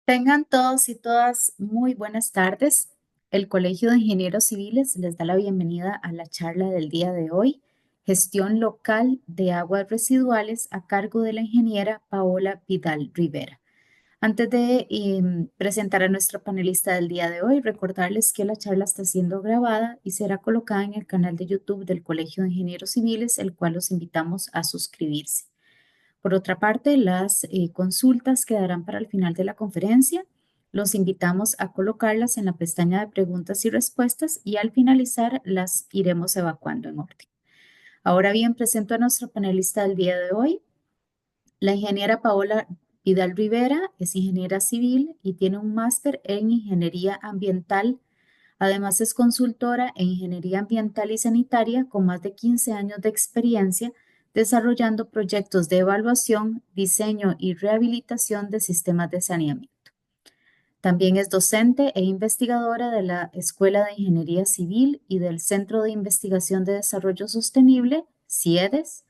Tengan todos y todas muy buenas tardes. El Colegio de Ingenieros Civiles les da la bienvenida a la charla del día de hoy, Gestión Local de Aguas Residuales a cargo de la ingeniera Paola Vidal Rivera. Antes de presentar a nuestra panelista del día de hoy, recordarles que la charla está siendo grabada y será colocada en el canal de YouTube del Colegio de Ingenieros Civiles, el cual los invitamos a suscribirse. Por otra parte, las consultas quedarán para el final de la conferencia. Los invitamos a colocarlas en la pestaña de preguntas y respuestas y al finalizar las iremos evacuando en orden. Ahora bien, presento a nuestra panelista del día de hoy. La ingeniera Paola Vidal Rivera es ingeniera civil y tiene un máster en ingeniería ambiental. Además, es consultora en ingeniería ambiental y sanitaria con más de 15 años de experiencia desarrollando proyectos de evaluación, diseño y rehabilitación de sistemas de saneamiento. También es docente e investigadora de la Escuela de Ingeniería Civil y del Centro de Investigación de Desarrollo Sostenible, CIEDES,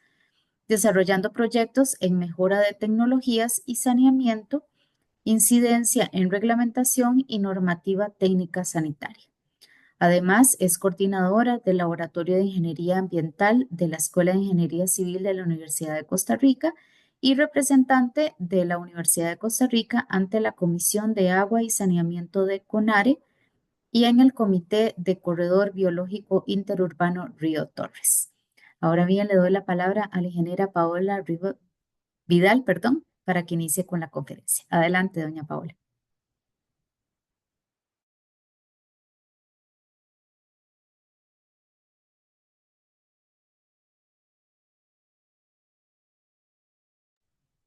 desarrollando proyectos en mejora de tecnologías y saneamiento, incidencia en reglamentación y normativa técnica sanitaria. Además, es coordinadora del Laboratorio de Ingeniería Ambiental de la Escuela de Ingeniería Civil de la Universidad de Costa Rica y representante de la Universidad de Costa Rica ante la Comisión de Agua y Saneamiento de CONARE y en el Comité de Corredor Biológico Interurbano Río Torres. Ahora bien, le doy la palabra a la ingeniera Paola Vidal, para que inicie con la conferencia. Adelante, doña Paola.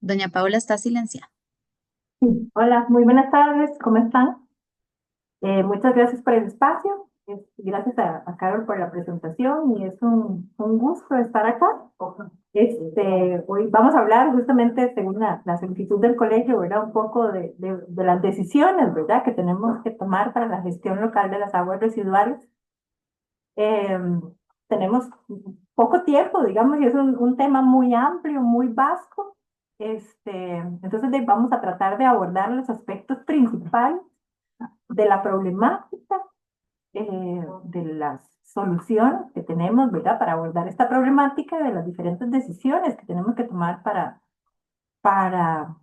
Doña Paola está silenciada. Sí, hola, muy buenas tardes, ¿cómo están? Muchas gracias por el espacio, gracias a Carol por la presentación y es un gusto estar acá. Hoy vamos a hablar justamente según la solicitud del colegio, ¿verdad? Un poco de las decisiones, ¿verdad? Que tenemos que tomar para la gestión local de las aguas residuales. Eh, Tenemos poco tiempo, digamos, y es un tema muy amplio, muy vasto. Entonces vamos a tratar de abordar los aspectos principales de la problemática, de las soluciones que tenemos, ¿verdad? Para abordar esta problemática, de las diferentes decisiones que tenemos que tomar para, para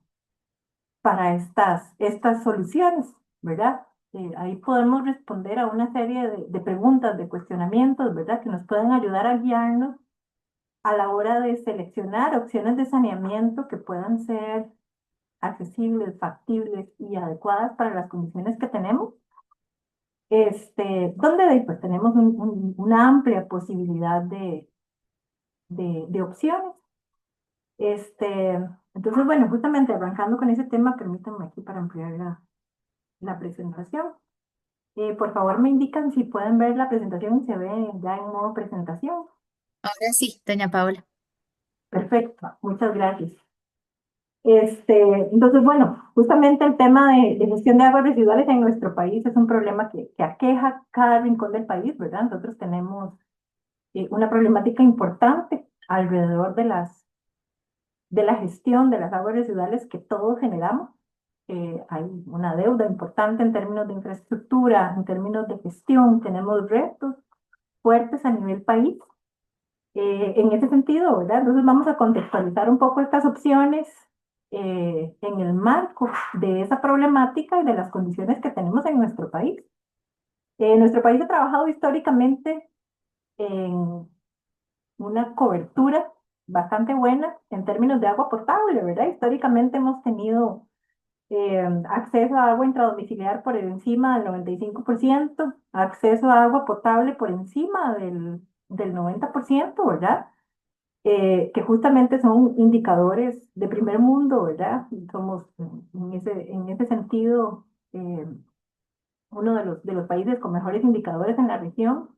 estas soluciones, ¿verdad? Ahí podemos responder a una serie de preguntas, de cuestionamientos, ¿verdad? Que nos pueden ayudar a guiarnos a la hora de seleccionar opciones de saneamiento que puedan ser accesibles, factibles y adecuadas para las condiciones que tenemos. Donde pues, tenemos una amplia posibilidad de opciones. Este, entonces, bueno, justamente arrancando con ese tema, permítanme aquí para ampliar la presentación. Por favor, me indican si pueden ver la presentación y se ve ya en modo presentación. Ahora sí, doña Paola. Perfecto, muchas gracias. Entonces, bueno, justamente el tema de gestión de aguas residuales en nuestro país es un problema que aqueja cada rincón del país, ¿verdad? Nosotros tenemos una problemática importante alrededor de la gestión de las aguas residuales que todos generamos. Hay una deuda importante en términos de infraestructura, en términos de gestión, tenemos retos fuertes a nivel país. En ese sentido, ¿verdad? Entonces vamos a contextualizar un poco estas opciones en el marco de esa problemática y de las condiciones que tenemos en nuestro país. Nuestro país ha trabajado históricamente en una cobertura bastante buena en términos de agua potable, ¿verdad? Históricamente hemos tenido acceso a agua intradomiciliar por encima del 95%, acceso a agua potable por encima del 90%, ¿verdad? Que justamente son indicadores de primer mundo, ¿verdad? Somos en ese sentido uno de los países con mejores indicadores en la región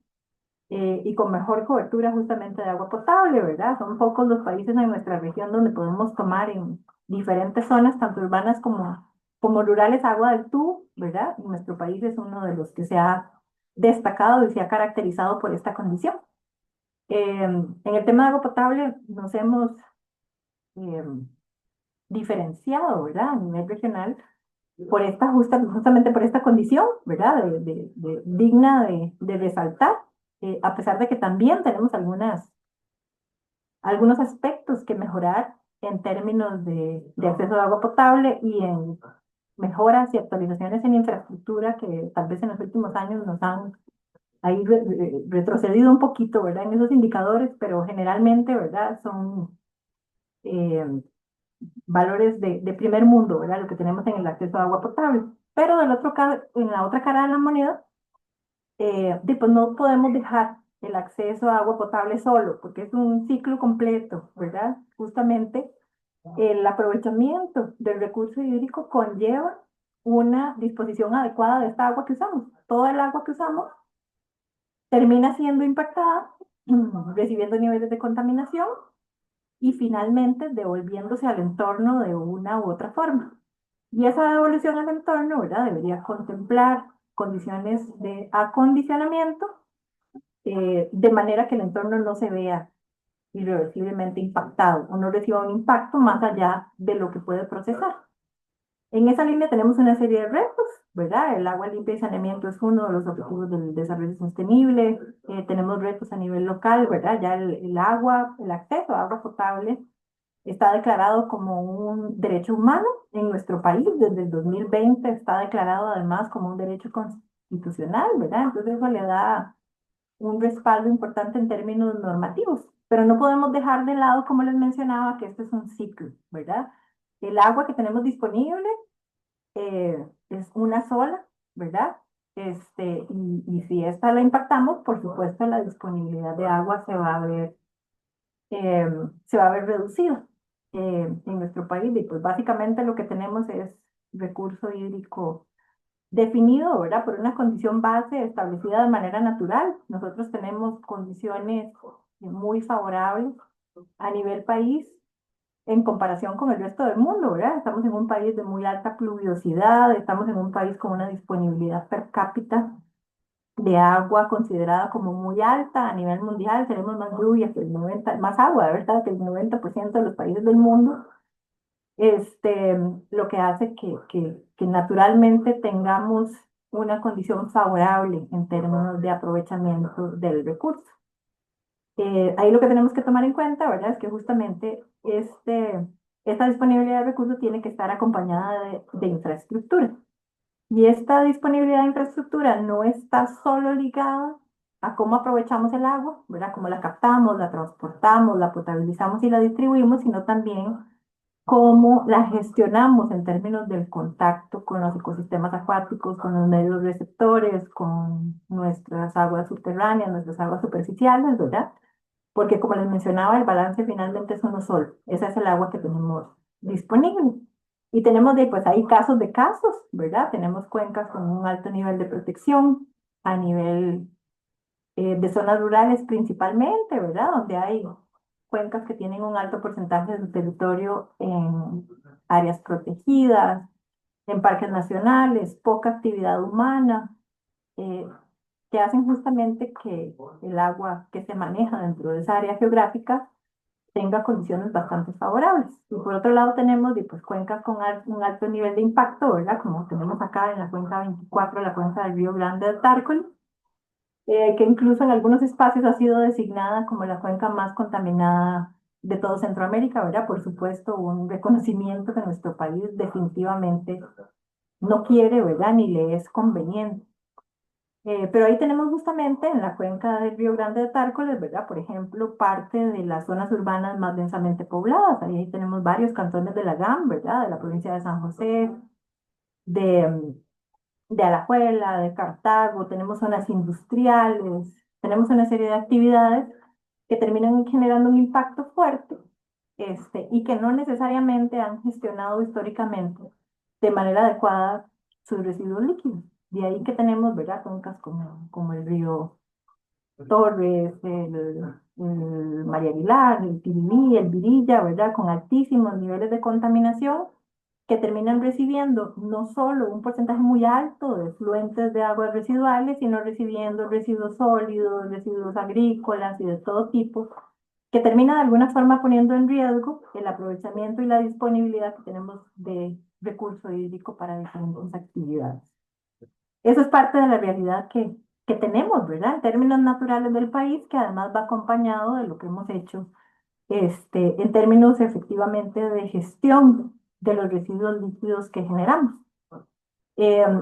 y con mejor cobertura justamente de agua potable, ¿verdad? Son pocos los países en nuestra región donde podemos tomar en diferentes zonas, tanto urbanas como rurales, agua del tubo, ¿verdad? Y nuestro país es uno de los que se ha destacado y se ha caracterizado por esta condición. En el tema de agua potable nos hemos eh, diferenciado, ¿verdad? A nivel regional justamente por esta condición, ¿verdad? Digna de resaltar, a pesar de que también tenemos algunos aspectos que mejorar en términos de acceso a agua potable y en mejoras y actualizaciones en infraestructura que tal vez en los últimos años nos han ahí retrocedido un poquito, ¿verdad? En esos indicadores, pero generalmente, ¿verdad? Son eh, valores de primer mundo, ¿verdad? Lo que tenemos en el acceso a agua potable. Pero en la otra cara de la moneda, pues no podemos dejar el acceso a agua potable solo, porque es un ciclo completo, ¿verdad? Justamente el aprovechamiento del recurso hídrico conlleva una disposición adecuada de esta agua que usamos. Toda el agua que usamos termina siendo impactada, recibiendo niveles de contaminación y finalmente devolviéndose al entorno de una u otra forma. Y esa devolución al entorno, ¿verdad? Debería contemplar condiciones de acondicionamiento, de manera que el entorno no se vea irreversiblemente impactado o no reciba un impacto más allá de lo que puede procesar. En esa línea tenemos una serie de retos, ¿verdad? El agua limpia y saneamiento es uno de los objetivos del desarrollo sostenible. Tenemos retos a nivel local, ¿verdad? Ya el agua, el acceso a agua potable está declarado como un derecho humano en nuestro país. Desde el 2020 está declarado además como un derecho constitucional, ¿verdad? Entonces eso le da un respaldo importante en términos normativos. Pero no podemos dejar de lado, como les mencionaba, que este es un ciclo, ¿verdad? El agua que tenemos disponible es una sola, ¿verdad? Y si esta la impactamos, por supuesto, la disponibilidad de agua eh, se va a ver reducida en nuestro país. Y pues básicamente lo que tenemos es recurso hídrico definido, ¿verdad? Por una condición base establecida de manera natural. Nosotros tenemos condiciones muy favorables a nivel país en comparación con el resto del mundo, ¿verdad? Estamos en un país de muy alta pluviosidad, estamos en un país con una disponibilidad per cápita de agua considerada como muy alta a nivel mundial. Tenemos más lluvia que el 90, más agua, de verdad, que el 90% de los países del mundo. Lo que hace que naturalmente tengamos una condición favorable en términos de aprovechamiento del recurso. Ahí lo que tenemos que tomar en cuenta, ¿verdad? Es que justamente esta disponibilidad de recursos tiene que estar acompañada de infraestructura. Y esta disponibilidad de infraestructura no está solo ligada a cómo aprovechamos el agua, ¿verdad? Cómo la captamos, la transportamos, la potabilizamos y la distribuimos, sino también cómo la gestionamos en términos del contacto con los ecosistemas acuáticos, con los medios receptores, con nuestras aguas subterráneas, nuestras aguas superficiales, ¿verdad? Porque como les mencionaba, el balance finalmente es uno solo. Esa es el agua que tenemos disponible. Y tenemos pues hay casos de casos, ¿verdad? Tenemos cuencas con un alto nivel de protección a nivel de zonas rurales principalmente, ¿verdad? Donde hay cuencas que tienen un alto porcentaje de su territorio en áreas protegidas, en parques nacionales, poca actividad humana, eh, que hacen justamente que el agua que se maneja dentro de esa área geográfica tenga condiciones bastante favorables. Y por otro lado tenemos pues, cuencas con un alto nivel de impacto, ¿verdad? Como tenemos acá en la cuenca 24, la cuenca del Río Grande del Tárcoli, que incluso en algunos espacios ha sido designada como la cuenca más contaminada de todo Centroamérica, ¿verdad? Por supuesto, un reconocimiento que nuestro país definitivamente no quiere, ¿verdad? Ni le es conveniente. Pero ahí tenemos justamente en la cuenca del Río Grande de Tárcoles, ¿verdad? Por ejemplo, parte de las zonas urbanas más densamente pobladas. Ahí tenemos varios cantones de la GAM, ¿verdad? De la provincia de San José, de, de Alajuela, de Cartago, tenemos zonas industriales, tenemos una serie de actividades que terminan generando un impacto fuerte, y que no necesariamente han gestionado históricamente de manera adecuada sus residuos líquidos. De ahí que tenemos, ¿verdad? Cuencas como el río Torres, el María Aguilar, el Tiriní, el Virilla, ¿verdad? Con altísimos niveles de contaminación que terminan recibiendo no solo un porcentaje muy alto de fluentes de aguas residuales, sino recibiendo residuos sólidos, residuos agrícolas y de todo tipo, que termina de alguna forma poniendo en riesgo el aprovechamiento y la disponibilidad que tenemos recurso hídrico para diferentes actividades. Eso es parte de la realidad que tenemos, ¿verdad? En términos naturales del país, que además va acompañado de lo que hemos hecho en términos efectivamente de gestión de los residuos líquidos que generamos.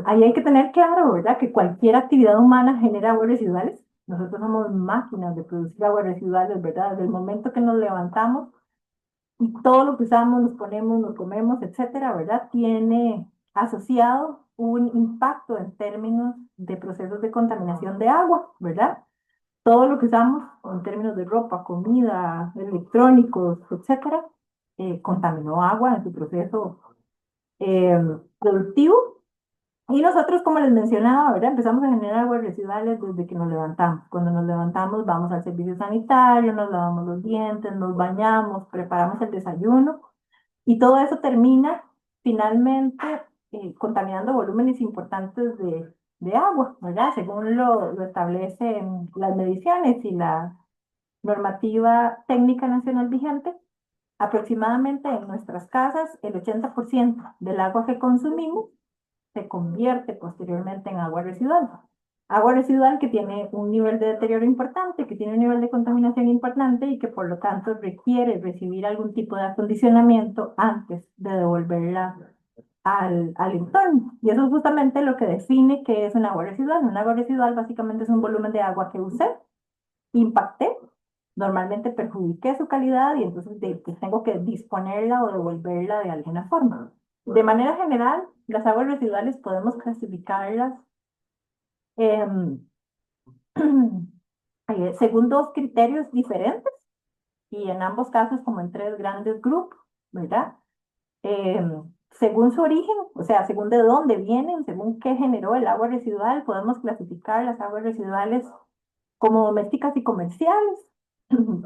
Ahí hay que tener claro, ¿verdad?, que cualquier actividad humana genera aguas residuales. Nosotros somos máquinas de producir aguas residuales, ¿verdad? Desde el momento que nos levantamos y todo lo que usamos, nos ponemos, nos comemos, etcétera, ¿verdad? Tiene asociado un impacto en términos de procesos de contaminación de agua, ¿verdad? Todo lo que usamos en términos de ropa, comida, electrónicos, etcétera, contaminó agua en su proceso eh, productivo. Y nosotros, como les mencionaba, ¿verdad? Empezamos a generar aguas residuales desde que nos levantamos. Cuando nos levantamos, vamos al servicio sanitario, nos lavamos los dientes, nos bañamos, preparamos el desayuno y todo eso termina finalmente contaminando volúmenes importantes de agua, ¿verdad? Según lo establecen las mediciones y la normativa técnica nacional vigente, aproximadamente en nuestras casas el 80% del agua que consumimos se convierte posteriormente en agua residual. Agua residual que tiene un nivel de deterioro importante, que tiene un nivel de contaminación importante y que por lo tanto requiere recibir algún tipo de acondicionamiento antes de devolverla al entorno. Y eso es justamente lo que define qué es un agua residual. Un agua residual básicamente es un volumen de agua que usé, impacté, normalmente perjudiqué su calidad y entonces pues tengo que disponerla o devolverla de alguna forma. De manera general, las aguas residuales podemos clasificarlas em, según dos criterios diferentes y en ambos casos como en tres grandes grupos, ¿verdad? Según su origen, o sea, según de dónde vienen, según qué generó el agua residual, podemos clasificar las aguas residuales como domésticas y comerciales,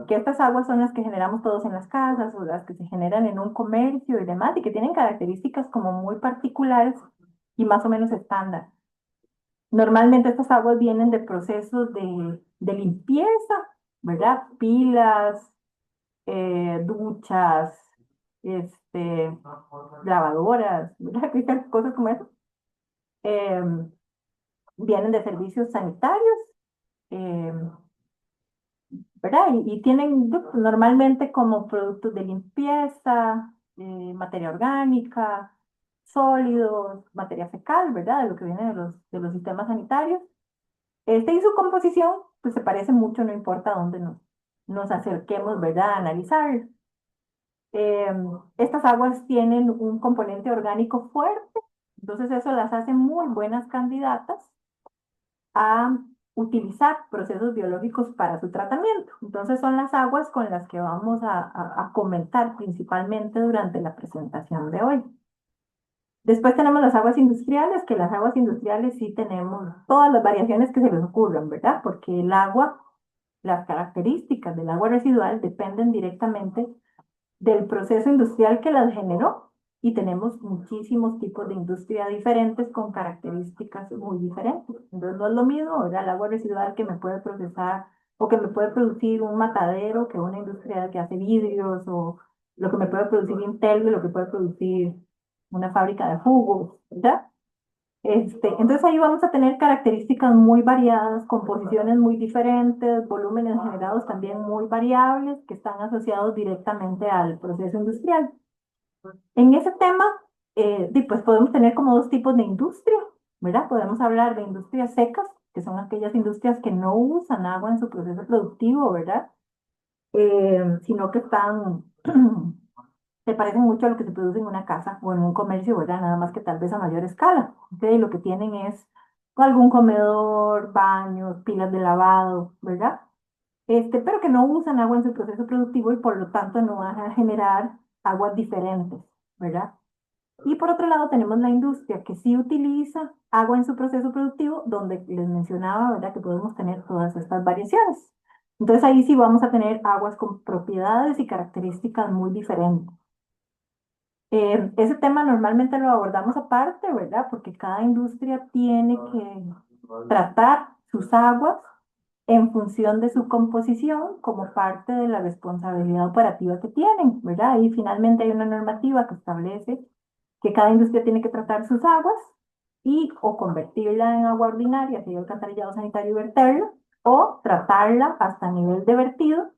que estas aguas son las que generamos todos en las casas o las que se generan en un comercio y demás, y que tienen características como muy particulares y más o menos estándar. Normalmente estas aguas vienen de procesos de limpieza, ¿verdad? Pilas, duchas, este, lavadoras, ¿verdad? Cosas como eso. Em, Vienen de servicios sanitarios, em, ¿verdad? Y tienen normalmente como productos de limpieza, materia orgánica, sólidos, materia fecal, ¿verdad? De lo que viene de los sistemas sanitarios. Y su composición, pues se parece mucho, no importa dónde nos acerquemos, ¿verdad? A analizar. Estas aguas tienen un componente orgánico fuerte, entonces eso las hace muy buenas candidatas a utilizar procesos biológicos para su tratamiento. Entonces son las aguas con las que vamos a comentar principalmente durante la presentación de hoy. Después tenemos las aguas industriales, que las aguas industriales sí tenemos todas las variaciones que se les ocurran, ¿verdad? Porque el agua, las características del agua residual dependen directamente del proceso industrial que las generó y tenemos muchísimos tipos de industria diferentes con características muy diferentes. Entonces no es lo mismo, ¿verdad? El agua residual que me puede procesar o que me puede producir un matadero que una industria que hace vidrios o lo que me puede producir Intel y lo que puede producir una fábrica de jugos, ¿verdad? Entonces ahí vamos a tener características muy variadas, composiciones muy diferentes, volúmenes generados también muy variables que están asociados directamente al proceso industrial. En ese tema, pues podemos tener como dos tipos de industria, ¿verdad? Podemos hablar de industrias secas, que son aquellas industrias que no usan agua en su proceso productivo, ¿verdad? Sino que están se parecen mucho a lo que se produce en una casa o en un comercio, ¿verdad? Nada más que tal vez a mayor escala. ¿Okay? Lo que tienen es algún comedor, baños, pilas de lavado, ¿verdad? Pero que no usan agua en su proceso productivo y por lo tanto no van a generar aguas diferentes, ¿verdad? Y por otro lado tenemos la industria que sí utiliza agua en su proceso productivo, donde les mencionaba, ¿verdad? Que podemos tener todas estas variaciones. Entonces ahí sí vamos a tener aguas con propiedades y características muy diferentes. Ese tema normalmente lo abordamos aparte, ¿verdad? Porque cada industria tiene que tratar sus aguas en función de su composición como parte de la responsabilidad operativa que tienen, ¿verdad? Y finalmente hay una normativa que establece que cada industria tiene que tratar sus aguas y o convertirla en agua ordinaria, sería alcantarillado sanitario y verterla, o tratarla hasta nivel de vertido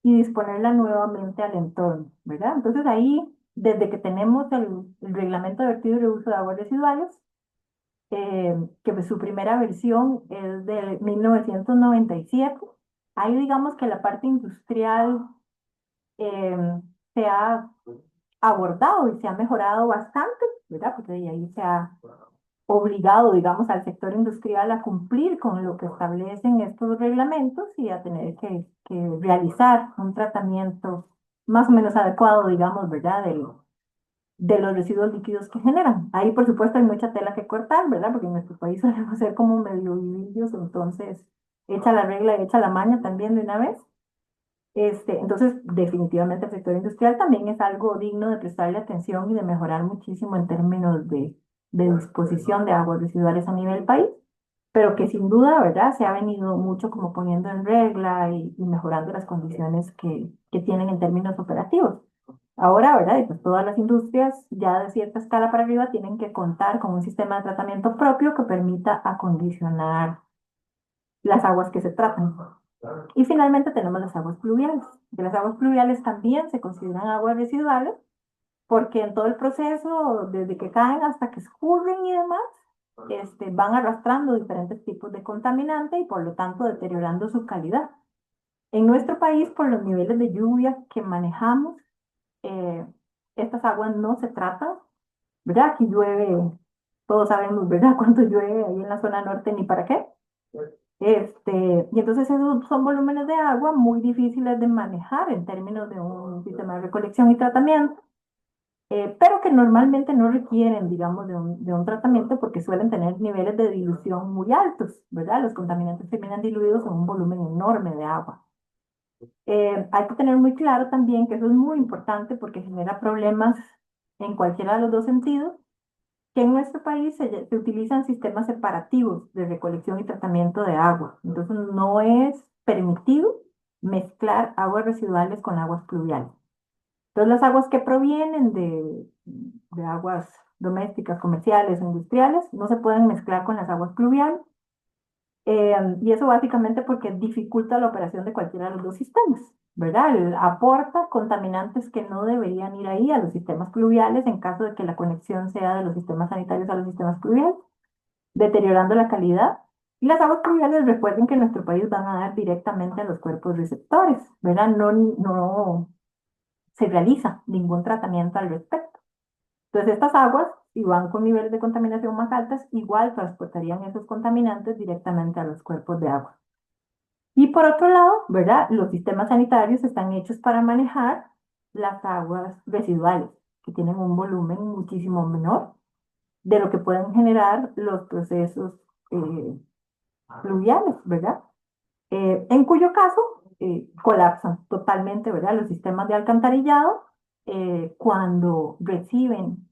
y disponerla nuevamente al entorno, ¿verdad? Entonces ahí, desde que tenemos el reglamento de vertido y reuso de aguas residuales, que pues su primera versión es de 1997, ahí digamos que la parte industrial eh, se ha abordado y se ha mejorado bastante, ¿verdad? Porque de ahí se ha obligado, digamos, al sector industrial a cumplir con lo que establecen estos reglamentos y a tener que realizar un tratamiento más o menos adecuado, digamos, ¿verdad? De los residuos líquidos que generan. Ahí, por supuesto, hay mucha tela que cortar, ¿verdad? Porque en nuestro país solemos ser como medio vivillos, entonces, echa la regla y echa la maña también de una vez. Entonces, definitivamente el sector industrial también es algo digno de prestarle atención y de mejorar muchísimo en términos de disposición de aguas residuales a nivel país, pero que sin duda, ¿verdad? Se ha venido mucho como poniendo en regla y mejorando las condiciones que tienen en términos operativos. Ahora, ¿verdad? Y pues todas las industrias ya de cierta escala para arriba tienen que contar con un sistema de tratamiento propio que permita acondicionar las aguas que se tratan. Y finalmente tenemos las aguas pluviales. Que las aguas pluviales también se consideran aguas residuales porque en todo el proceso, desde que caen hasta que escurren y demás, van arrastrando diferentes tipos de contaminante y por lo tanto deteriorando su calidad. En nuestro país, por los niveles de lluvia que manejamos, eh, estas aguas no se tratan, ¿verdad? Aquí llueve, todos sabemos, ¿verdad? Cuánto llueve ahí en la zona norte, ni para qué. Y entonces esos son volúmenes de agua muy difíciles de manejar en términos de un sistema de recolección y tratamiento, pero que normalmente no requieren, digamos, de un tratamiento porque suelen tener niveles de dilución muy altos, ¿verdad? Los contaminantes terminan diluidos en un volumen enorme de agua. Hay que tener muy claro también que eso es muy importante porque genera problemas en cualquiera de los dos sentidos, que en nuestro país se utilizan sistemas separativos de recolección y tratamiento de agua. Entonces no es permitido mezclar aguas residuales con aguas pluviales. Entonces las aguas que provienen de aguas domésticas, comerciales o industriales no se pueden mezclar con las aguas pluviales. Y eso básicamente porque dificulta la operación de cualquiera de los dos sistemas, ¿verdad? Aporta contaminantes que no deberían ir ahí a los sistemas pluviales en caso de que la conexión sea de los sistemas sanitarios a los sistemas pluviales, deteriorando la calidad. Y las aguas pluviales, recuerden que en nuestro país van a dar directamente a los cuerpos receptores, ¿verdad? No se realiza ningún tratamiento al respecto. Entonces, estas aguas, si van con niveles de contaminación más altas, igual transportarían esos contaminantes directamente a los cuerpos de agua. Y por otro lado, ¿verdad? Los sistemas sanitarios están hechos para manejar las aguas residuales, que tienen un volumen muchísimo menor de lo que pueden generar los procesos fluviales, ¿verdad? En cuyo caso colapsan totalmente, ¿verdad? Los sistemas de alcantarillado cuando reciben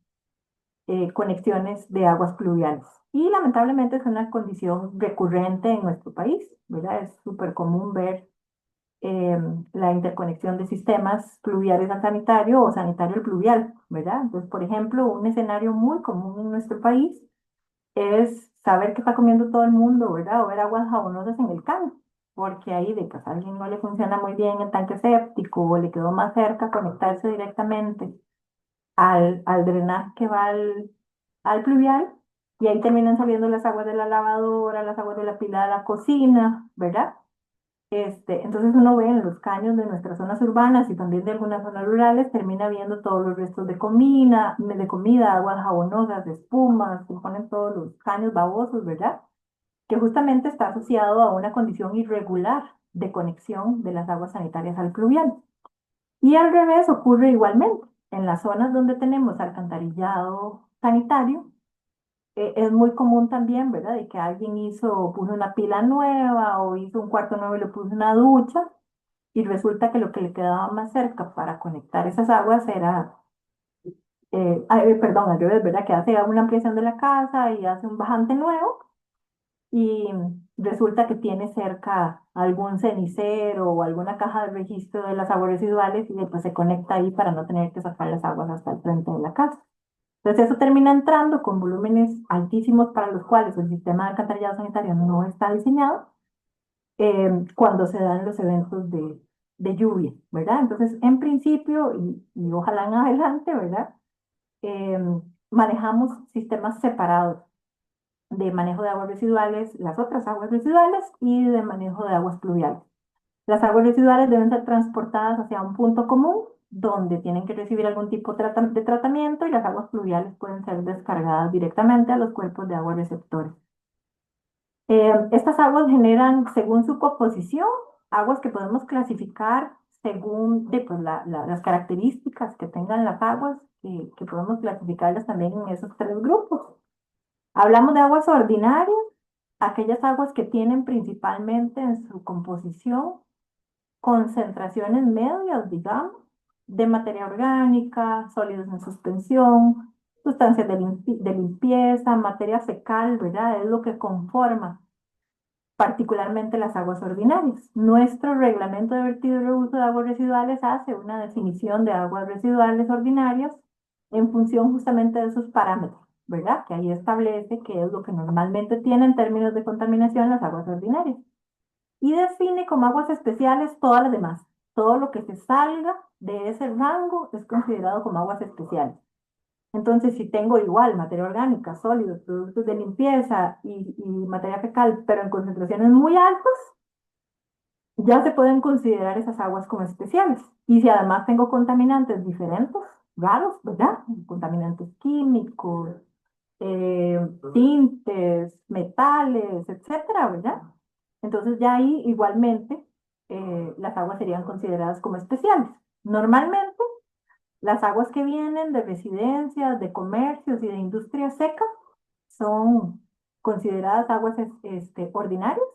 conexiones de aguas pluviales. Y lamentablemente es una condición recurrente en nuestro país, ¿verdad? Es súper común ver eh, la interconexión de sistemas pluviales al sanitario o sanitario al pluvial, ¿verdad? Entonces, por ejemplo, un escenario muy común en nuestro país es saber qué está comiendo todo el mundo, ¿verdad? O ver aguas jabonosas en el caño, porque ahí de que a alguien no le funciona muy bien el tanque séptico o le quedó más cerca conectarse directamente al drenaje que va al pluvial, y ahí terminan saliendo las aguas de la lavadora, las aguas de la pila de la cocina, ¿verdad? Entonces uno ve en los caños de nuestras zonas urbanas y también de algunas zonas rurales, termina viendo todos los restos de comida, aguas jabonosas, espumas, se ponen todos los caños babosos, ¿verdad? Que justamente está asociado a una condición irregular de conexión de las aguas sanitarias al pluvial. Y al revés ocurre igualmente. En las zonas donde tenemos alcantarillado sanitario, es muy común también, ¿verdad? De que alguien puso una pila nueva o hizo un cuarto nuevo y le puso una ducha y resulta que lo que le quedaba más cerca para conectar esas aguas era, perdón, al revés, ¿verdad? Que hace una ampliación de la casa y hace un bajante nuevo y resulta que tiene cerca algún cenicero o alguna caja de registro de las aguas residuales y después se conecta ahí para no tener que sacar las aguas hasta el frente de la casa. Entonces eso termina entrando con volúmenes altísimos para los cuales el sistema de alcantarillado sanitario no está diseñado cuando se dan los eventos de lluvia, ¿verdad? Entonces, en principio, y ojalá en adelante, ¿verdad? Eh, Manejamos sistemas separados de manejo de aguas residuales, las otras aguas residuales y de manejo de aguas pluviales. Las aguas residuales deben ser transportadas hacia un punto común donde tienen que recibir algún tipo de tratamiento y las aguas pluviales pueden ser descargadas directamente a los cuerpos de agua receptores. Estas aguas generan, según su composición, aguas que podemos clasificar según pues, las características que tengan las aguas, que podemos clasificarlas también en esos tres grupos. Hablamos de aguas ordinarias, aquellas aguas que tienen principalmente en su composición concentraciones medias, digamos, de materia orgánica, sólidos en suspensión, sustancias de limpieza, materia fecal, ¿verdad? Es lo que conforma particularmente las aguas ordinarias. Nuestro reglamento de vertido y reuso de aguas residuales hace una definición de aguas residuales ordinarias en función justamente de esos parámetros, ¿verdad? Que ahí establece qué es lo que normalmente tiene en términos de contaminación las aguas ordinarias. Y define como aguas especiales todas las demás. Todo lo que se salga de ese rango es considerado como aguas especiales. Entonces, si tengo igual materia orgánica, sólidos, productos de limpieza y materia fecal, pero en concentraciones muy altas, ya se pueden considerar esas aguas como especiales. Y si además tengo contaminantes diferentes, raros, ¿verdad? Contaminantes químicos, tintes, metales, etcétera, ¿verdad? Entonces ya ahí igualmente las aguas serían consideradas como especiales. Normalmente las aguas que vienen de residencias, de comercios y de industria seca son consideradas aguas ordinarias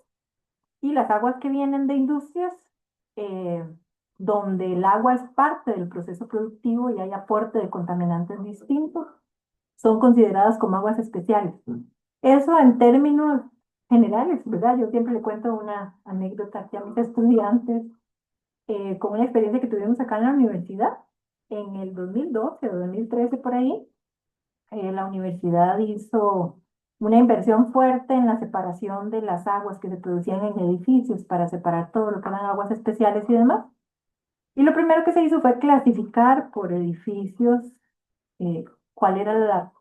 y las aguas que vienen de industrias eh, donde el agua es parte del proceso productivo y hay aporte de contaminantes distintos son consideradas como aguas especiales. Eso en términos generales, ¿verdad? Yo siempre le cuento una anécdota aquí a mis estudiantes con una experiencia que tuvimos acá en la universidad. En el 2012 o 2013 por ahí, la universidad hizo una inversión fuerte en la separación de las aguas que se producían en edificios para separar todo lo que eran aguas especiales y demás. Y lo primero que se hizo fue clasificar por edificios cuál era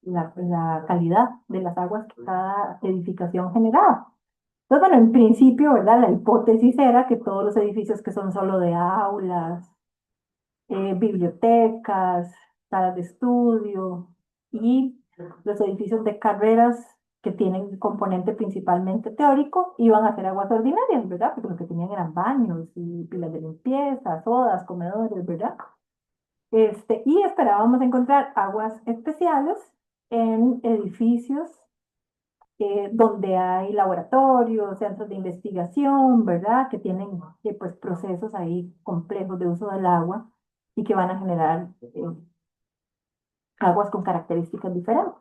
la calidad de las aguas que cada edificación generaba. Entonces, bueno, en principio, ¿verdad? La hipótesis era que todos los edificios que son solo de aulas, bibliotecas, salas de estudio y los edificios de carreras que tienen componente principalmente teórico iban a ser aguas ordinarias, ¿verdad? Porque lo que tenían eran baños y pilas de limpieza, sodas, comedores, ¿verdad? Y esperábamos encontrar aguas especiales en edificios donde hay laboratorios, centros de investigación, ¿verdad? Que tienen pues, procesos ahí complejos de uso del agua y que van a generar aguas con características diferentes.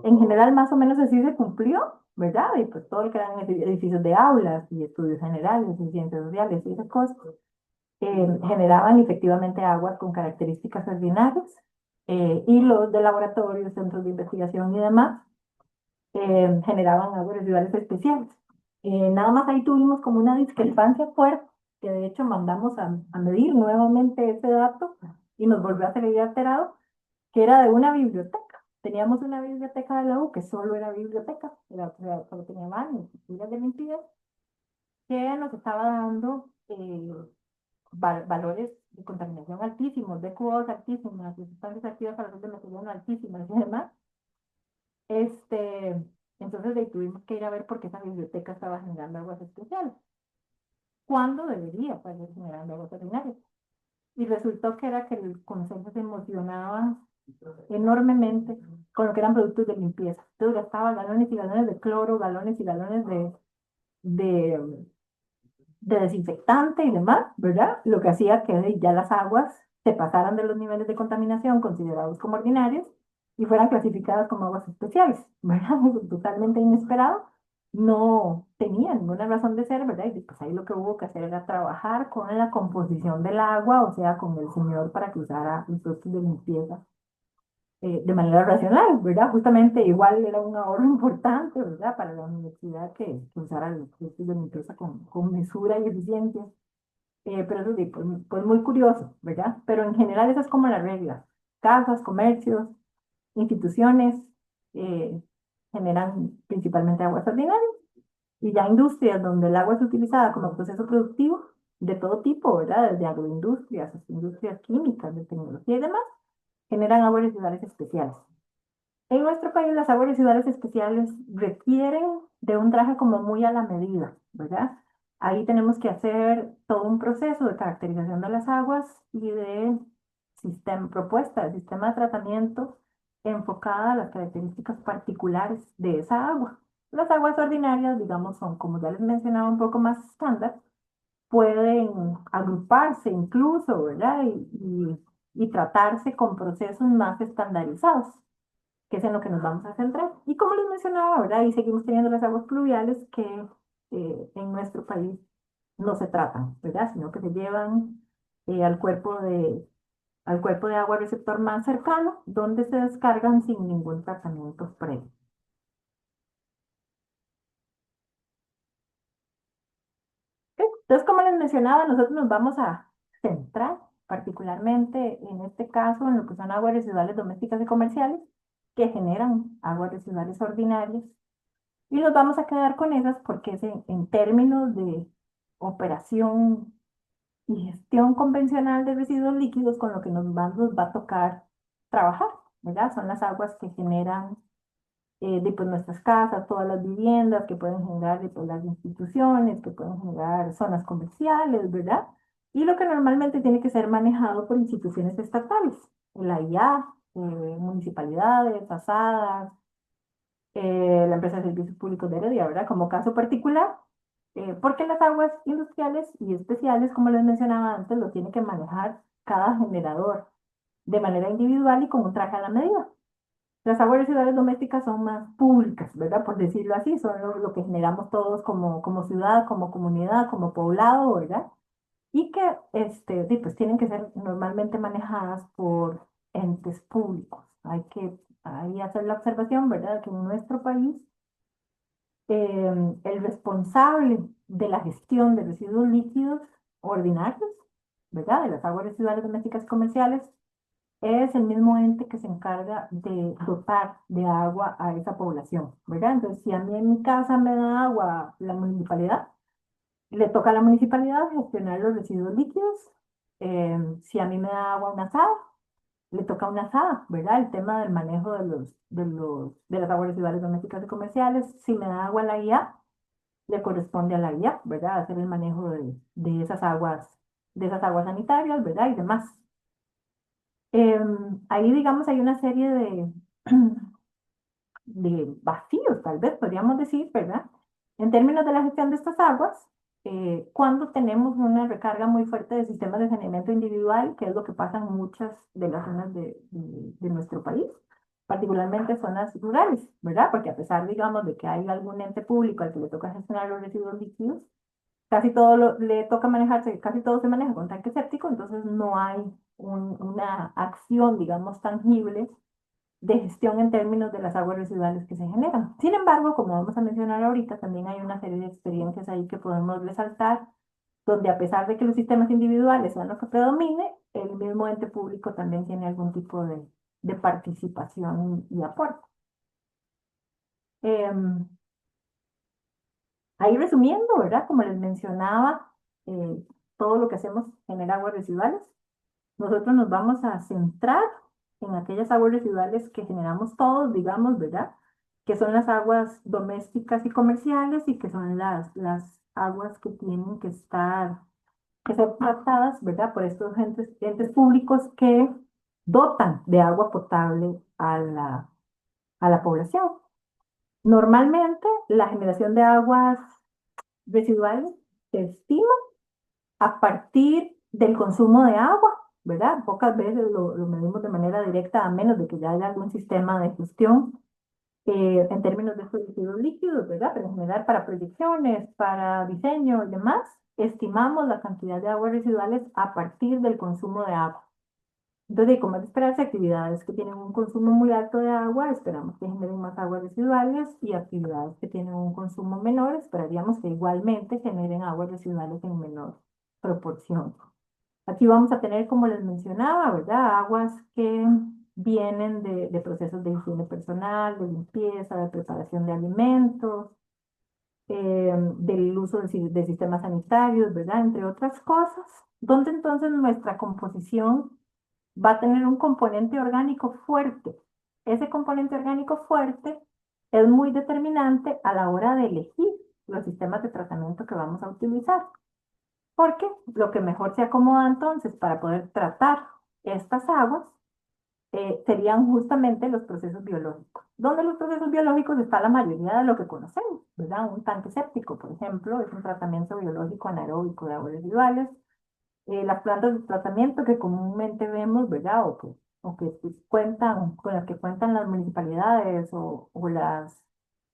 En general, más o menos así se cumplió, ¿verdad? Y pues todo lo que eran edificios de aulas y estudios generales y ciencias sociales y esas cosas, generaban efectivamente aguas con características ordinarias y los de laboratorios, centros de investigación y demás generaban aguas residuales especiales. Nada más ahí tuvimos como una discrepancia fuerte, que de hecho mandamos a medir nuevamente ese dato y nos volvió a salir alterado, que era de una biblioteca. Teníamos una biblioteca de la U que solo era biblioteca, o sea, solo tenía baños y pilas de limpieza, que nos estaba dando valores de contaminación altísimos, de QOs altísimas, de sustancias activas para de metilo altísimas y demás. Este, entonces de ahí tuvimos que ir a ver por qué esa biblioteca estaba generando aguas especiales. ¿Cuándo debería estar generando aguas ordinarias? Y resultó que era que el consejo se emocionaba enormemente con lo que eran productos de limpieza. Entonces gastaba galones y galones de cloro, galones y galones de, de desinfectante y demás, ¿verdad? Lo que hacía que ya las aguas se pasaran de los niveles de contaminación considerados como ordinarios y fueran clasificadas como aguas especiales, ¿verdad? Totalmente inesperado. No tenía ninguna razón de ser, ¿verdad? Y pues ahí lo que hubo que hacer era trabajar con la composición del agua, o sea, con el señor para que usara los productos de limpieza de manera racional, ¿verdad? Justamente igual era un ahorro importante, ¿verdad? Para la universidad que usara los recursos de la empresa con mesura y eficiencia. Pero eso sí, pues muy curioso, ¿verdad? Pero en general esa es como la regla. Casas, comercios, instituciones eh, generan principalmente aguas ordinarias y ya industrias donde el agua es utilizada como proceso productivo de todo tipo, ¿verdad? Desde agroindustrias hasta industrias químicas, de tecnología y demás, generan aguas residuales especiales. En nuestro país las aguas residuales especiales requieren de un traje como muy a la medida, ¿verdad? Ahí tenemos que hacer todo un proceso de caracterización de las aguas y de propuesta de sistema de tratamiento enfocada a las características particulares de esa agua. Las aguas ordinarias, digamos, son, como ya les mencionaba, un poco más estándar, pueden agruparse incluso, ¿verdad? Y tratarse con procesos más estandarizados, que es en lo que nos vamos a centrar. Y como les mencionaba, ¿verdad? Y seguimos teniendo las aguas pluviales que en nuestro país no se tratan, ¿verdad? Sino que se llevan al al cuerpo de agua receptor más cercano, donde se descargan sin ningún tratamiento previo. ¿Ok? Entonces, como les mencionaba, nosotros nos vamos a centrar particularmente en este caso en lo que son aguas residuales domésticas y comerciales que generan aguas residuales ordinarias. Y nos vamos a quedar con esas porque es en términos de operación y gestión convencional de residuos líquidos con lo que nos va a tocar trabajar, ¿verdad? Son las aguas que generan pues, nuestras casas, todas las viviendas, que pueden generar pues, las instituciones, que pueden generar zonas comerciales, ¿verdad? Y lo que normalmente tiene que ser manejado por instituciones estatales, la IA, municipalidades, asadas, la empresa de servicios públicos de Heredia, ¿verdad? Como caso particular, porque las aguas industriales y especiales, como les mencionaba antes, lo tiene que manejar cada generador de manera individual y con un traje a la medida. Las aguas residuales domésticas son más públicas, ¿verdad? Por decirlo así, son lo que generamos todos como ciudad, como comunidad, como poblado, ¿verdad? Y que pues tienen que ser normalmente manejadas por entes públicos. Hay que ahí hacer la observación, ¿verdad? Que en nuestro país el responsable de la gestión de residuos líquidos ordinarios, ¿verdad? De las aguas residuales domésticas y comerciales, es el mismo ente que se encarga de dotar de agua a esa población, ¿verdad? Entonces, si a mí en mi casa me da agua la municipalidad, le toca a la municipalidad gestionar los residuos líquidos. Si a mí me da agua una asada, le toca a una asada, ¿verdad? El tema del manejo de las aguas residuales domésticas y comerciales. Si me da agua la IA, le corresponde a la IA, ¿verdad? Hacer el manejo de esas aguas sanitarias, ¿verdad? Y demás. Ahí, digamos, hay una serie de vacíos, tal vez podríamos decir, ¿verdad? En términos de la gestión de estas aguas, cuando tenemos una recarga muy fuerte de sistemas de saneamiento individual, que es lo que pasa en muchas de las zonas de nuestro país, particularmente zonas rurales, ¿verdad? Porque a pesar, digamos, de que hay algún ente público al que le toca gestionar los residuos líquidos, casi todo le toca manejarse, casi todo se maneja con tanque séptico, entonces no hay una acción, digamos, tangible de gestión en términos de las aguas residuales que se generan. Sin embargo, como vamos a mencionar ahorita, también hay una serie de experiencias ahí que podemos resaltar, donde a pesar de que los sistemas individuales sean los que predomine, el mismo ente público también tiene algún tipo de participación y aporte. Em, Ahí resumiendo, ¿verdad? Como les mencionaba, todo lo que hacemos genera aguas residuales. Nosotros nos vamos a centrar en aquellas aguas residuales que generamos todos, digamos, ¿verdad? Que son las aguas domésticas y comerciales y que son las aguas que tienen que ser tratadas, ¿verdad? Por estos entes públicos que dotan de agua potable a la población. Normalmente, la generación de aguas residuales se estima a partir del consumo de agua, ¿verdad? Pocas veces lo medimos de manera directa, a menos de que ya haya algún sistema de gestión en términos de residuos líquidos, ¿verdad? Pero en general para proyecciones, para diseño y demás, estimamos la cantidad de aguas residuales a partir del consumo de agua. Entonces, como es de esperarse, actividades que tienen un consumo muy alto de agua, esperamos que generen más aguas residuales y actividades que tienen un consumo menor, esperaríamos que igualmente generen aguas residuales en menor proporción. Aquí vamos a tener, como les mencionaba, ¿verdad? Aguas que vienen de procesos de higiene personal, de limpieza, de preparación de alimentos, del uso de sistemas sanitarios, ¿verdad? Entre otras cosas, donde entonces nuestra composición va a tener un componente orgánico fuerte. Ese componente orgánico fuerte es muy determinante a la hora de elegir los sistemas de tratamiento que vamos a utilizar, porque lo que mejor se acomoda entonces para poder tratar estas aguas serían justamente los procesos biológicos. Donde los procesos biológicos está la mayoría de lo que conocemos, ¿verdad? Un tanque séptico, por ejemplo, es un tratamiento biológico anaeróbico de aguas residuales. Las plantas de tratamiento que comúnmente vemos, ¿verdad? O que pues, cuentan, con las que cuentan las municipalidades o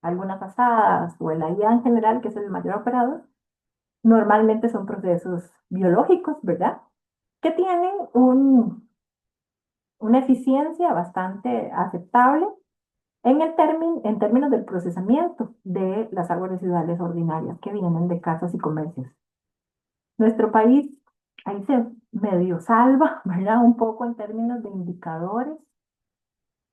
algunas asadas o el AIA en general, que es el mayor operador, normalmente son procesos biológicos, ¿verdad? Que tienen una eficiencia bastante aceptable en términos del procesamiento de las aguas residuales ordinarias que vienen de casas y comercios. Nuestro país ahí se medio salva, ¿verdad? Un poco en términos de indicadores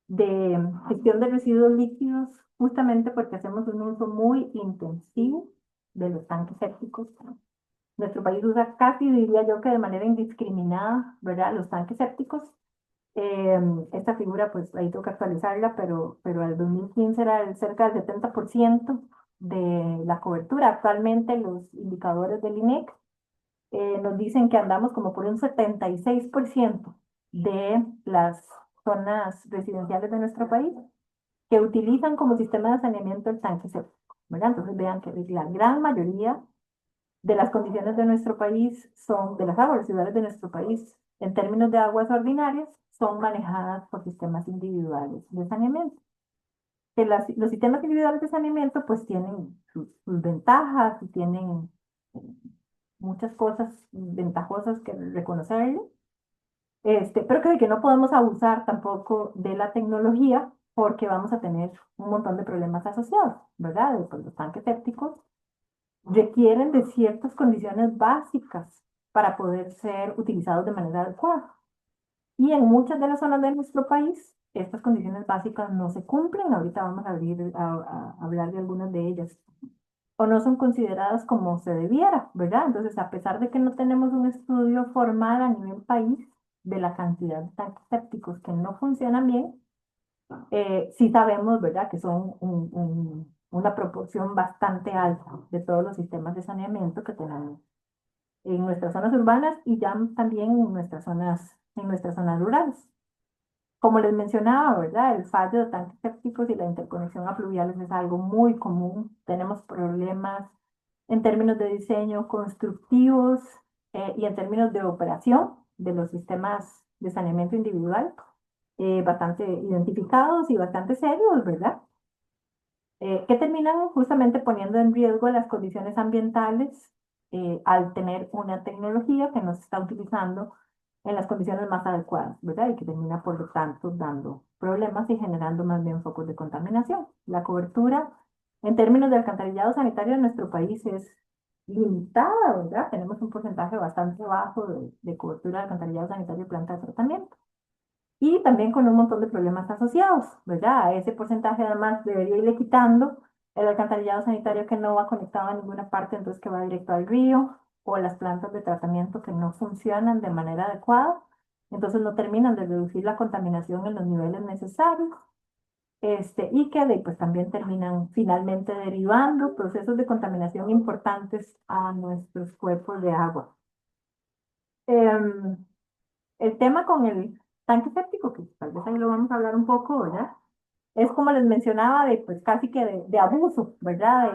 de gestión de residuos líquidos, justamente porque hacemos un uso muy intensivo de los tanques sépticos. Nuestro país usa casi, diría yo, que de manera indiscriminada, ¿verdad? Los tanques sépticos. Eh, Esta figura, pues ahí tengo que actualizarla, pero al 2015 era cerca del 70% de la cobertura. Actualmente los indicadores del INEC nos dicen que andamos como por un 76% de las zonas residenciales de nuestro país que utilizan como sistema de saneamiento el tanque séptico, ¿verdad? Entonces vean que la gran mayoría de las condiciones de nuestro país son, de las aguas residuales de nuestro país, en términos de aguas ordinarias, son manejadas por sistemas individuales de saneamiento. Que los sistemas individuales de saneamiento pues tienen sus ventajas y tienen muchas cosas ventajosas que reconocerle, pero creo que no podemos abusar tampoco de la tecnología porque vamos a tener un montón de problemas asociados, ¿verdad? Pues los tanques sépticos requieren de ciertas condiciones básicas para poder ser utilizados de manera adecuada. Y en muchas de las zonas de nuestro país, estas condiciones básicas no se cumplen. Ahorita vamos a hablar de algunas de ellas. O no son consideradas como se debiera, ¿verdad? Entonces, a pesar de que no tenemos un estudio formal a nivel país de la cantidad de tanques sépticos que no funcionan bien, sí sabemos, ¿verdad?, que son una proporción bastante alta de todos los sistemas de saneamiento que tenemos en nuestras zonas urbanas y ya también en nuestras zonas rurales. Como les mencionaba, ¿verdad? El fallo de tanques sépticos y la interconexión a pluviales es algo muy común. Tenemos problemas en términos de diseño constructivos y en términos de operación de los sistemas de saneamiento individual, bastante identificados y bastante serios, ¿verdad? Que terminan justamente poniendo en riesgo las condiciones ambientales al tener una tecnología que no se está utilizando en las condiciones más adecuadas, ¿verdad? Y que termina, por lo tanto, dando problemas y generando más bien focos de contaminación. La cobertura en términos de alcantarillado sanitario en nuestro país es limitada, ¿verdad? Tenemos un porcentaje bastante bajo de cobertura de alcantarillado sanitario y planta de tratamiento y también con un montón de problemas asociados, ¿verdad? A ese porcentaje además debería irle quitando el alcantarillado sanitario que no va conectado a ninguna parte, entonces que va directo al río, o las plantas de tratamiento que no funcionan de manera adecuada, entonces no terminan de reducir la contaminación en los niveles necesarios, y que pues también terminan finalmente derivando procesos de contaminación importantes a nuestros cuerpos de agua. Em, el tema con el tanque séptico, que tal vez ahí lo vamos a hablar un poco, ¿verdad? Es como les mencionaba, de pues casi que de abuso, ¿verdad?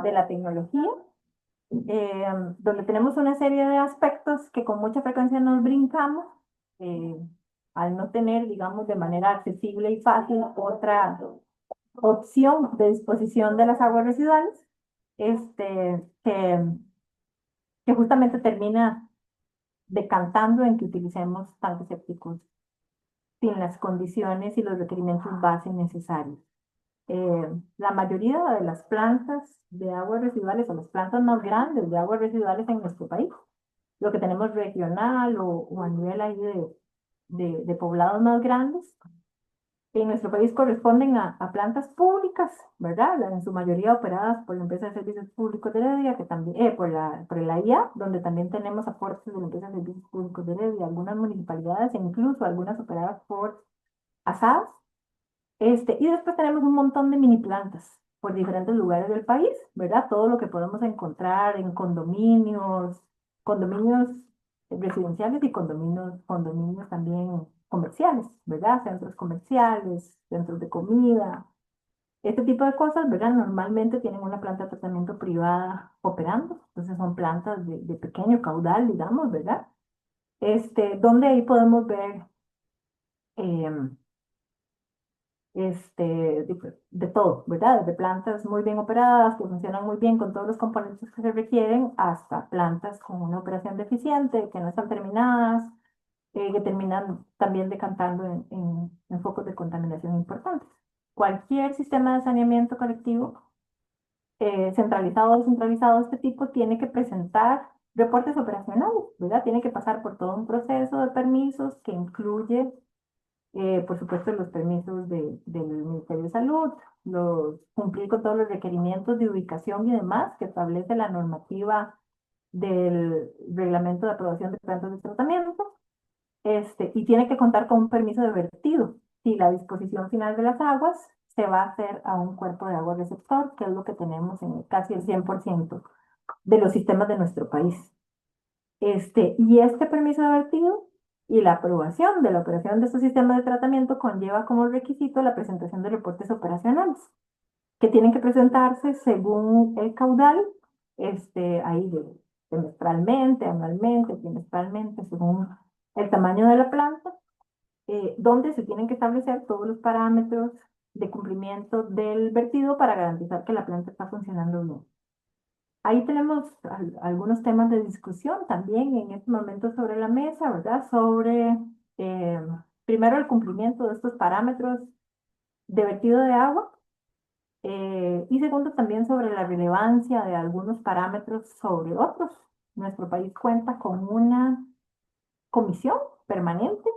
De la tecnología, eh, donde tenemos una serie de aspectos que con mucha frecuencia nos brincamos, eh, al no tener, digamos, de manera accesible y fácil otra opción de disposición de las aguas residuales, este, que, que justamente termina decantando en que utilicemos tanques sépticos sin las condiciones y los requerimientos base necesarios. La mayoría de las plantas de aguas residuales o las plantas más grandes de aguas residuales en nuestro país, lo que tenemos regional o a nivel ahí de poblados más grandes, en nuestro país corresponden a plantas públicas, ¿verdad? En su mayoría operadas por la empresa de servicios públicos de Heredia, que también, por la IA, donde también tenemos aportes de la empresa de servicios públicos de Heredia, algunas municipalidades e incluso algunas operadas por ASADS. Y después tenemos un montón de mini plantas por diferentes lugares del país, ¿verdad? Todo lo que podemos encontrar en condominios residenciales y condominios también comerciales, ¿verdad? Centros comerciales, centros de comida, este tipo de cosas, ¿verdad? Normalmente tienen una planta de tratamiento privada operando, entonces son plantas de pequeño caudal, digamos, ¿verdad? Donde ahí podemos ver em, de todo, ¿verdad? Desde plantas muy bien operadas, que funcionan muy bien con todos los componentes que se requieren, hasta plantas con una operación deficiente, que no están terminadas, que terminan también decantando en focos de contaminación importantes. Cualquier sistema de saneamiento colectivo, centralizado o descentralizado de este tipo, tiene que presentar reportes operacionales, ¿verdad? Tiene que pasar por todo un proceso de permisos que incluye por supuesto, los permisos del Ministerio de Salud, cumplir con todos los requerimientos de ubicación y demás que establece la normativa del Reglamento de Aprobación de Plantas de Tratamiento, y tiene que contar con un permiso de vertido si la disposición final de las aguas se va a hacer a un cuerpo de agua receptor, que es lo que tenemos en casi el 100% de los sistemas de nuestro país. Y este permiso de vertido y la aprobación de la operación de estos sistemas de tratamiento conlleva como requisito la presentación de reportes operacionales, que tienen que presentarse según el caudal, ahí semestralmente, anualmente, trimestralmente, según el tamaño de la planta, donde se tienen que establecer todos los parámetros de cumplimiento del vertido para garantizar que la planta está funcionando bien. Ahí tenemos algunos temas de discusión también en este momento sobre la mesa, ¿verdad? Sobre, eh, primero, el cumplimiento de estos parámetros de vertido de agua, y segundo, también sobre la relevancia de algunos parámetros sobre otros. Nuestro país cuenta con una comisión permanente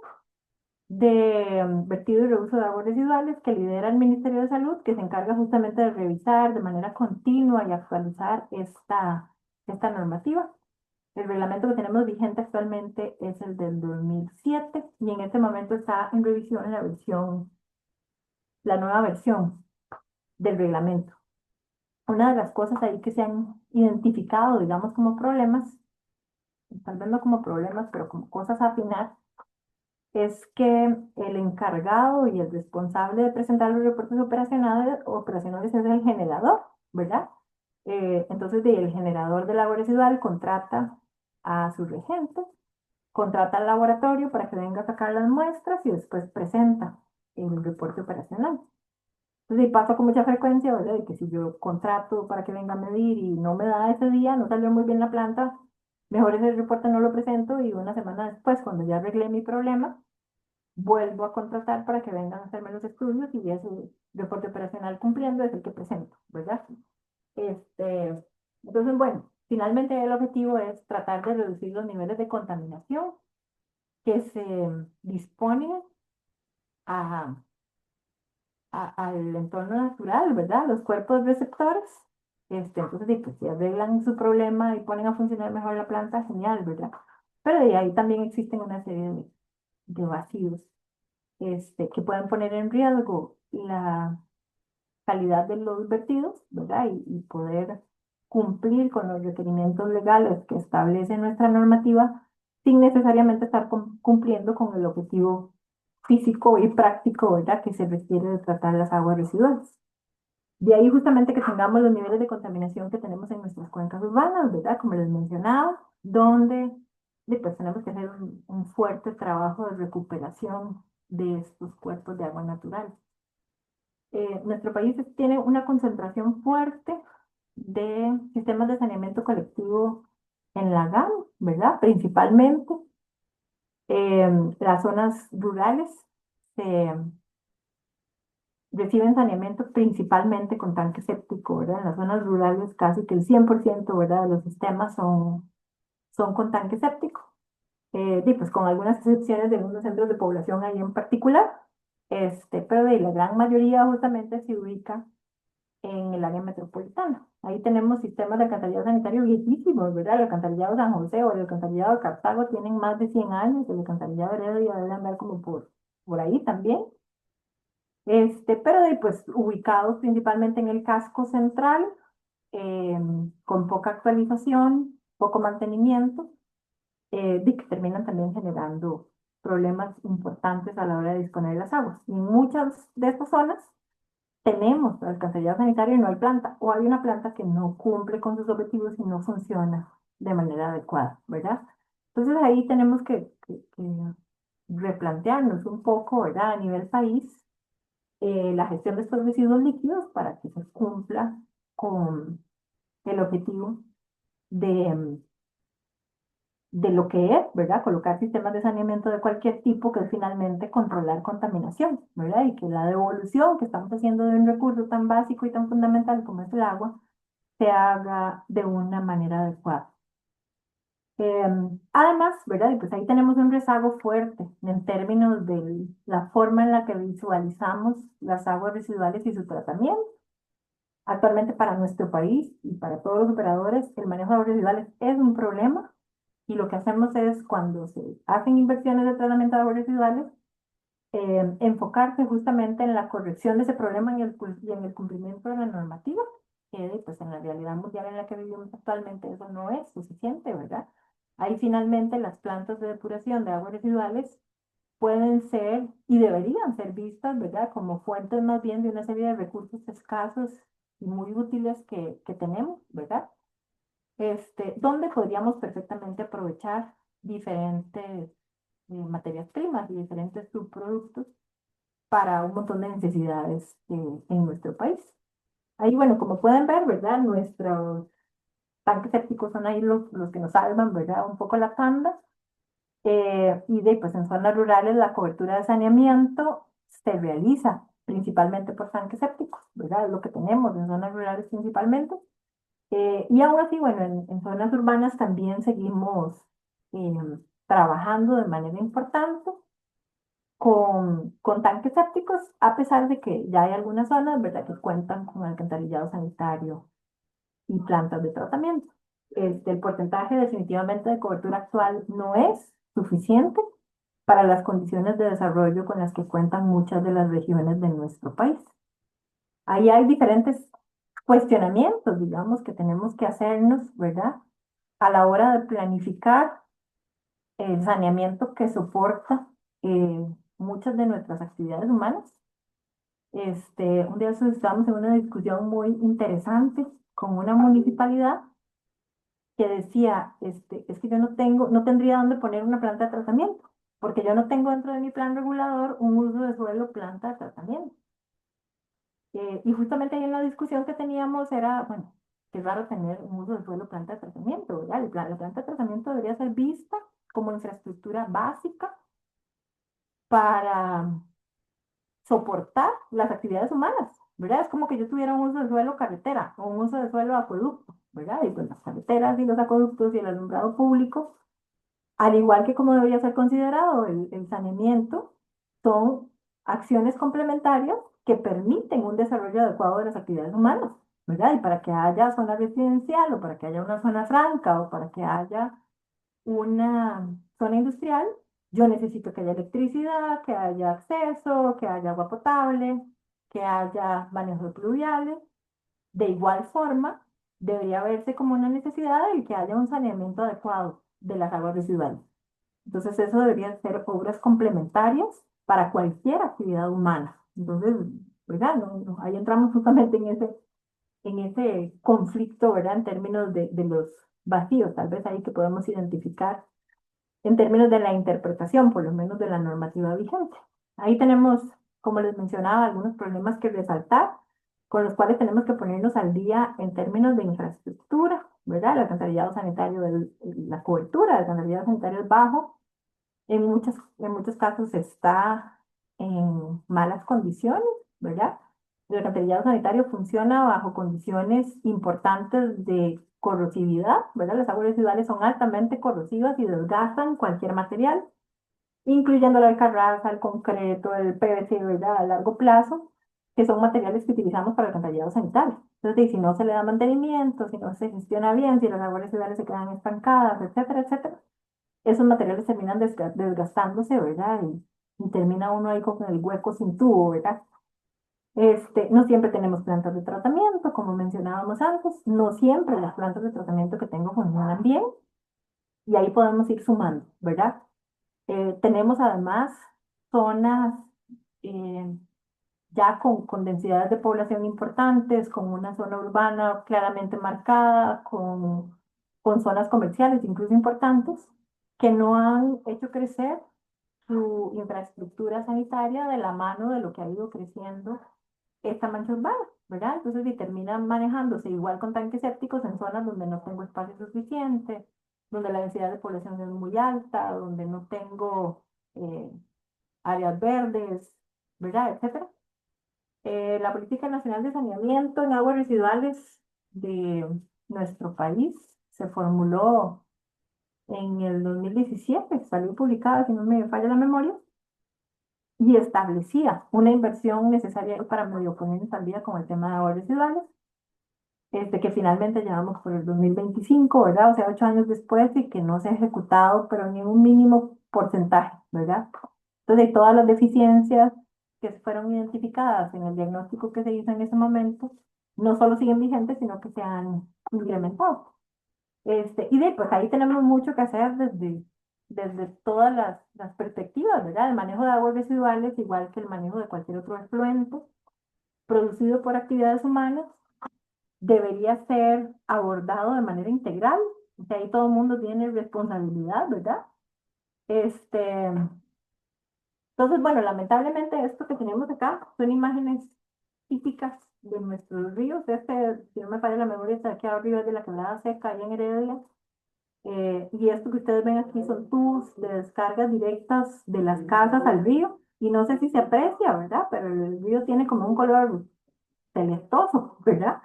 de vertido y reuso de aguas residuales que lidera el Ministerio de Salud, que se encarga justamente de revisar de manera continua y actualizar esta normativa. El reglamento que tenemos vigente actualmente es el del 2007 y en este momento está en revisión la nueva versión del reglamento. Una de las cosas ahí que se han identificado, digamos, como problemas, tal vez no como problemas, pero como cosas a afinar, es que el encargado y el responsable de presentar los reportes operacionales es el generador, ¿verdad? Entonces, el generador del agua residual contrata a su regente, contrata al laboratorio para que venga a sacar las muestras y después presenta el reporte operacional. Entonces, y pasa con mucha frecuencia, ¿verdad? De que si yo contrato para que venga a medir y no me da ese día, no salió muy bien la planta, mejor ese reporte no lo presento y una semana después, cuando ya arreglé mi problema, vuelvo a contratar para que vengan a hacerme los estudios y ese reporte operacional cumpliendo es el que presento, ¿verdad? Entonces, bueno, finalmente el objetivo es tratar de reducir los niveles de contaminación que se disponen a, al entorno natural, ¿verdad? Los cuerpos receptores. Entonces, pues, si arreglan su problema y ponen a funcionar mejor la planta, genial, ¿verdad? Pero de ahí también existen una serie de vacíos, que pueden poner en riesgo la calidad de los vertidos, ¿verdad? Y poder cumplir con los requerimientos legales que establece nuestra normativa sin necesariamente estar cumpliendo con el objetivo físico y práctico, ¿verdad? Que se requiere de tratar las aguas residuales. De ahí justamente que tengamos los niveles de contaminación que tenemos en nuestras cuencas urbanas, ¿verdad? Como les mencionaba, donde pues tenemos que hacer un fuerte trabajo de recuperación de estos cuerpos de agua natural. Nuestro país tiene una concentración fuerte de sistemas de saneamiento colectivo en la GAM, ¿verdad? Principalmente las zonas rurales se reciben saneamiento principalmente con tanque séptico, ¿verdad? En las zonas rurales casi que el 100%, ¿verdad? De los sistemas son con tanque séptico. Y pues con algunas excepciones de algunos centros de población ahí en particular, pero de la gran mayoría justamente se ubica en el área metropolitana. Ahí tenemos sistemas de alcantarillado sanitario viejísimos, ¿verdad? El alcantarillado San José o el alcantarillado de Cartago tienen más de 100 años, el alcantarillado de Heredia debe andar como por ahí también. Pero pues ubicados principalmente en el casco central, eh, con poca actualización, poco mantenimiento, que terminan también generando problemas importantes a la hora de disponer de las aguas. Y en muchas de estas zonas tenemos alcantarillado sanitario y no hay planta, o hay una planta que no cumple con sus objetivos y no funciona de manera adecuada, ¿verdad? Entonces ahí tenemos que replantearnos un poco, ¿verdad? A nivel país, la gestión de estos residuos líquidos para que se cumpla con el objetivo de, de lo que es, ¿verdad? Colocar sistemas de saneamiento de cualquier tipo, que es finalmente controlar contaminación, ¿verdad? Y que la devolución que estamos haciendo de un recurso tan básico y tan fundamental como es el agua, se haga de una manera adecuada. Además, ¿verdad? Y pues ahí tenemos un rezago fuerte en términos de la forma en la que visualizamos las aguas residuales y su tratamiento. Actualmente para nuestro país y para todos los operadores, el manejo de aguas residuales es un problema y lo que hacemos es cuando se hacen inversiones de tratamiento de aguas residuales, enfocarse justamente en la corrección de ese problema y en el cumplimiento de la normativa, que pues en la realidad mundial en la que vivimos actualmente eso no es suficiente, ¿verdad? Ahí finalmente las plantas de depuración de aguas residuales pueden ser y deberían ser vistas, ¿verdad? Como fuentes más bien de una serie de recursos escasos y muy útiles que tenemos, ¿verdad? Donde podríamos perfectamente aprovechar diferentes materias primas y diferentes subproductos para un montón de necesidades en nuestro país. Ahí, bueno, como pueden ver, ¿verdad? Nuestros tanques sépticos son ahí los que nos salvan, ¿verdad? Un poco la tanda. Pues en zonas rurales la cobertura de saneamiento se realiza principalmente por tanques sépticos, ¿verdad? Es lo que tenemos en zonas rurales principalmente. Y aún así, bueno, en zonas urbanas también seguimos eh, trabajando de manera importante con tanques sépticos, a pesar de que ya hay algunas zonas, ¿verdad?, que cuentan con alcantarillado sanitario y plantas de tratamiento. El porcentaje definitivamente de cobertura actual no es suficiente para las condiciones de desarrollo con las que cuentan muchas de las regiones de nuestro país. Ahí hay diferentes cuestionamientos, digamos, que tenemos que hacernos, ¿verdad? A la hora de planificar el saneamiento que soporta muchas de nuestras actividades humanas. Un día estábamos en una discusión muy interesante con una municipalidad que decía, es que yo no tendría dónde poner una planta de tratamiento, porque yo no tengo dentro de mi plan regulador un uso de suelo planta de tratamiento. Y justamente ahí en la discusión que teníamos era, bueno, qué raro tener un uso de suelo planta de tratamiento, ¿verdad? La planta de tratamiento debería ser vista como infraestructura básica para soportar las actividades humanas, ¿verdad? Es como que yo tuviera un uso de suelo carretera o un uso de suelo acueducto, ¿verdad? Y pues las carreteras y los acueductos y el alumbrado público, al igual que como debería ser considerado el saneamiento, son acciones complementarias que permiten un desarrollo adecuado de las actividades humanas, ¿verdad? Y para que haya zona residencial o para que haya una zona franca o para que haya una zona industrial, yo necesito que haya electricidad, que haya acceso, que haya agua potable, que haya manejos pluviales. De igual forma, debería verse como una necesidad el que haya un saneamiento adecuado de las aguas residuales. Entonces, eso deberían ser obras complementarias para cualquier actividad humana. Entonces, ¿verdad? Ahí entramos justamente en ese conflicto, ¿verdad? En términos de los vacíos, tal vez ahí que podemos identificar en términos de la interpretación, por lo menos de la normativa vigente. Ahí tenemos, como les mencionaba, algunos problemas que resaltar, con los cuales tenemos que ponernos al día en términos de infraestructura, ¿verdad? El alcantarillado sanitario, la cobertura del alcantarillado sanitario es bajo. En muchos casos está en malas condiciones, ¿verdad? El alcantarillado sanitario funciona bajo condiciones importantes de corrosividad, ¿verdad? Las aguas residuales son altamente corrosivas y desgastan cualquier material, incluyendo la alcarraza, el concreto, el PVC, ¿verdad? A largo plazo, que son materiales que utilizamos para el alcantarillado sanitario. Entonces, si no se le da mantenimiento, si no se gestiona bien, si las aguas residuales se quedan estancadas, etcétera, etcétera, esos materiales terminan desgastándose, ¿verdad? Y termina uno ahí con el hueco sin tubo, ¿verdad? No siempre tenemos plantas de tratamiento, como mencionábamos antes, no siempre las plantas de tratamiento que tengo funcionan bien y ahí podemos ir sumando, ¿verdad? Tenemos además zonas eh, ya con densidades de población importantes, con una zona urbana claramente marcada, con zonas comerciales incluso importantes, que no han hecho crecer su infraestructura sanitaria de la mano de lo que ha ido creciendo esta mancha urbana, ¿verdad? Entonces, si terminan manejándose igual con tanques sépticos en zonas donde no tengo espacio suficiente, donde la densidad de población es muy alta, donde no tengo eh, áreas verdes, ¿verdad? Etcétera. La Política Nacional de Saneamiento en Aguas Residuales de nuestro país se formuló en el 2017, salió publicada, si no me falla la memoria, y establecía una inversión necesaria para medio ponernos al día con el tema de aguas residuales, que finalmente llevamos por el 2025, ¿verdad? O sea, 8 años después y que no se ha ejecutado, pero ni un mínimo porcentaje, ¿verdad? Entonces, todas las deficiencias que fueron identificadas en el diagnóstico que se hizo en ese momento, no solo siguen vigentes, sino que se han implementado. Pues ahí tenemos mucho que hacer desde todas las perspectivas, ¿verdad? El manejo de aguas residuales, igual que el manejo de cualquier otro efluente producido por actividades humanas, debería ser abordado de manera integral. O sea, ahí todo el mundo tiene responsabilidad, ¿verdad? Este, entonces, bueno, lamentablemente esto que tenemos acá son imágenes típicas de nuestros ríos. Si no me falla la memoria, está aquí arriba de la Quebrada Seca, allá en Heredia. Y esto que ustedes ven aquí son tubos de descargas directas de las casas al río. Y no sé si se aprecia, ¿verdad? Pero el río tiene como un color celestoso, ¿verdad?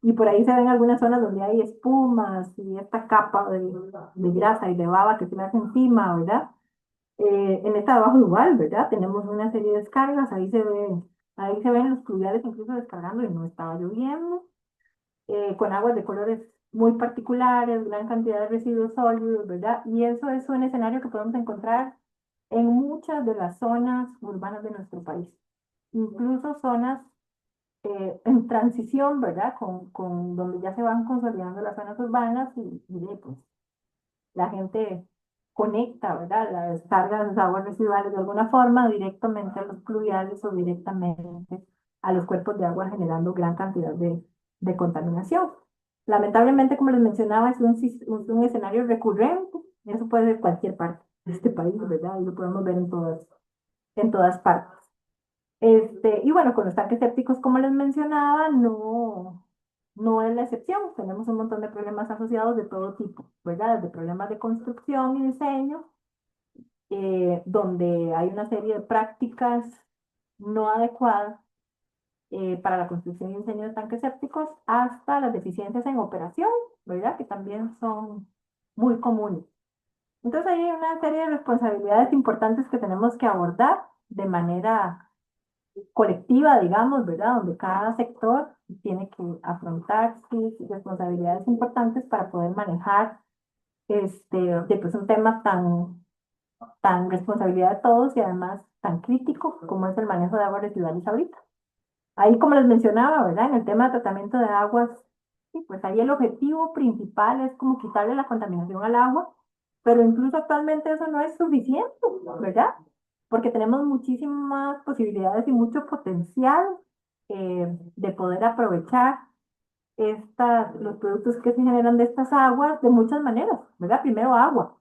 Y por ahí se ven algunas zonas donde hay espumas y esta capa de grasa y de baba que se le hace encima, ¿verdad? En esta de abajo igual, ¿verdad? Tenemos una serie de descargas, ahí se ven los pluviales incluso descargando y no estaba lloviendo, con aguas de colores muy particulares, gran cantidad de residuos sólidos, ¿verdad? Y eso es un escenario que podemos encontrar en muchas de las zonas urbanas de nuestro país, incluso zonas en transición, ¿verdad? Con donde ya se van consolidando las zonas urbanas pues la gente conecta, ¿verdad? La descarga de las aguas residuales de alguna forma directamente a los pluviales o directamente a los cuerpos de agua generando gran cantidad de contaminación. Lamentablemente, como les mencionaba, es un escenario recurrente. Eso puede ser cualquier parte de este país, ¿verdad? Y lo podemos ver en todas partes. Y bueno, con los tanques sépticos, como les mencionaba, no es la excepción. Tenemos un montón de problemas asociados de todo tipo, ¿verdad? De problemas de construcción y diseño, donde hay una serie de prácticas no adecuadas para la construcción y diseño de tanques sépticos, hasta las deficiencias en operación, ¿verdad? Que también son muy comunes. Entonces hay una serie de responsabilidades importantes que tenemos que abordar de manera colectiva, digamos, ¿verdad? Donde cada sector tiene que afrontar sus responsabilidades importantes para poder manejar pues un tema tan responsabilidad de todos y además tan crítico como es el manejo de aguas residuales ahorita. Ahí, como les mencionaba, ¿verdad? En el tema de tratamiento de aguas, sí, pues ahí el objetivo principal es como quitarle la contaminación al agua, pero incluso actualmente eso no es suficiente, ¿verdad? Porque tenemos muchísimas posibilidades y mucho potencial de poder aprovechar los productos que se generan de estas aguas de muchas maneras, ¿verdad? Primero agua.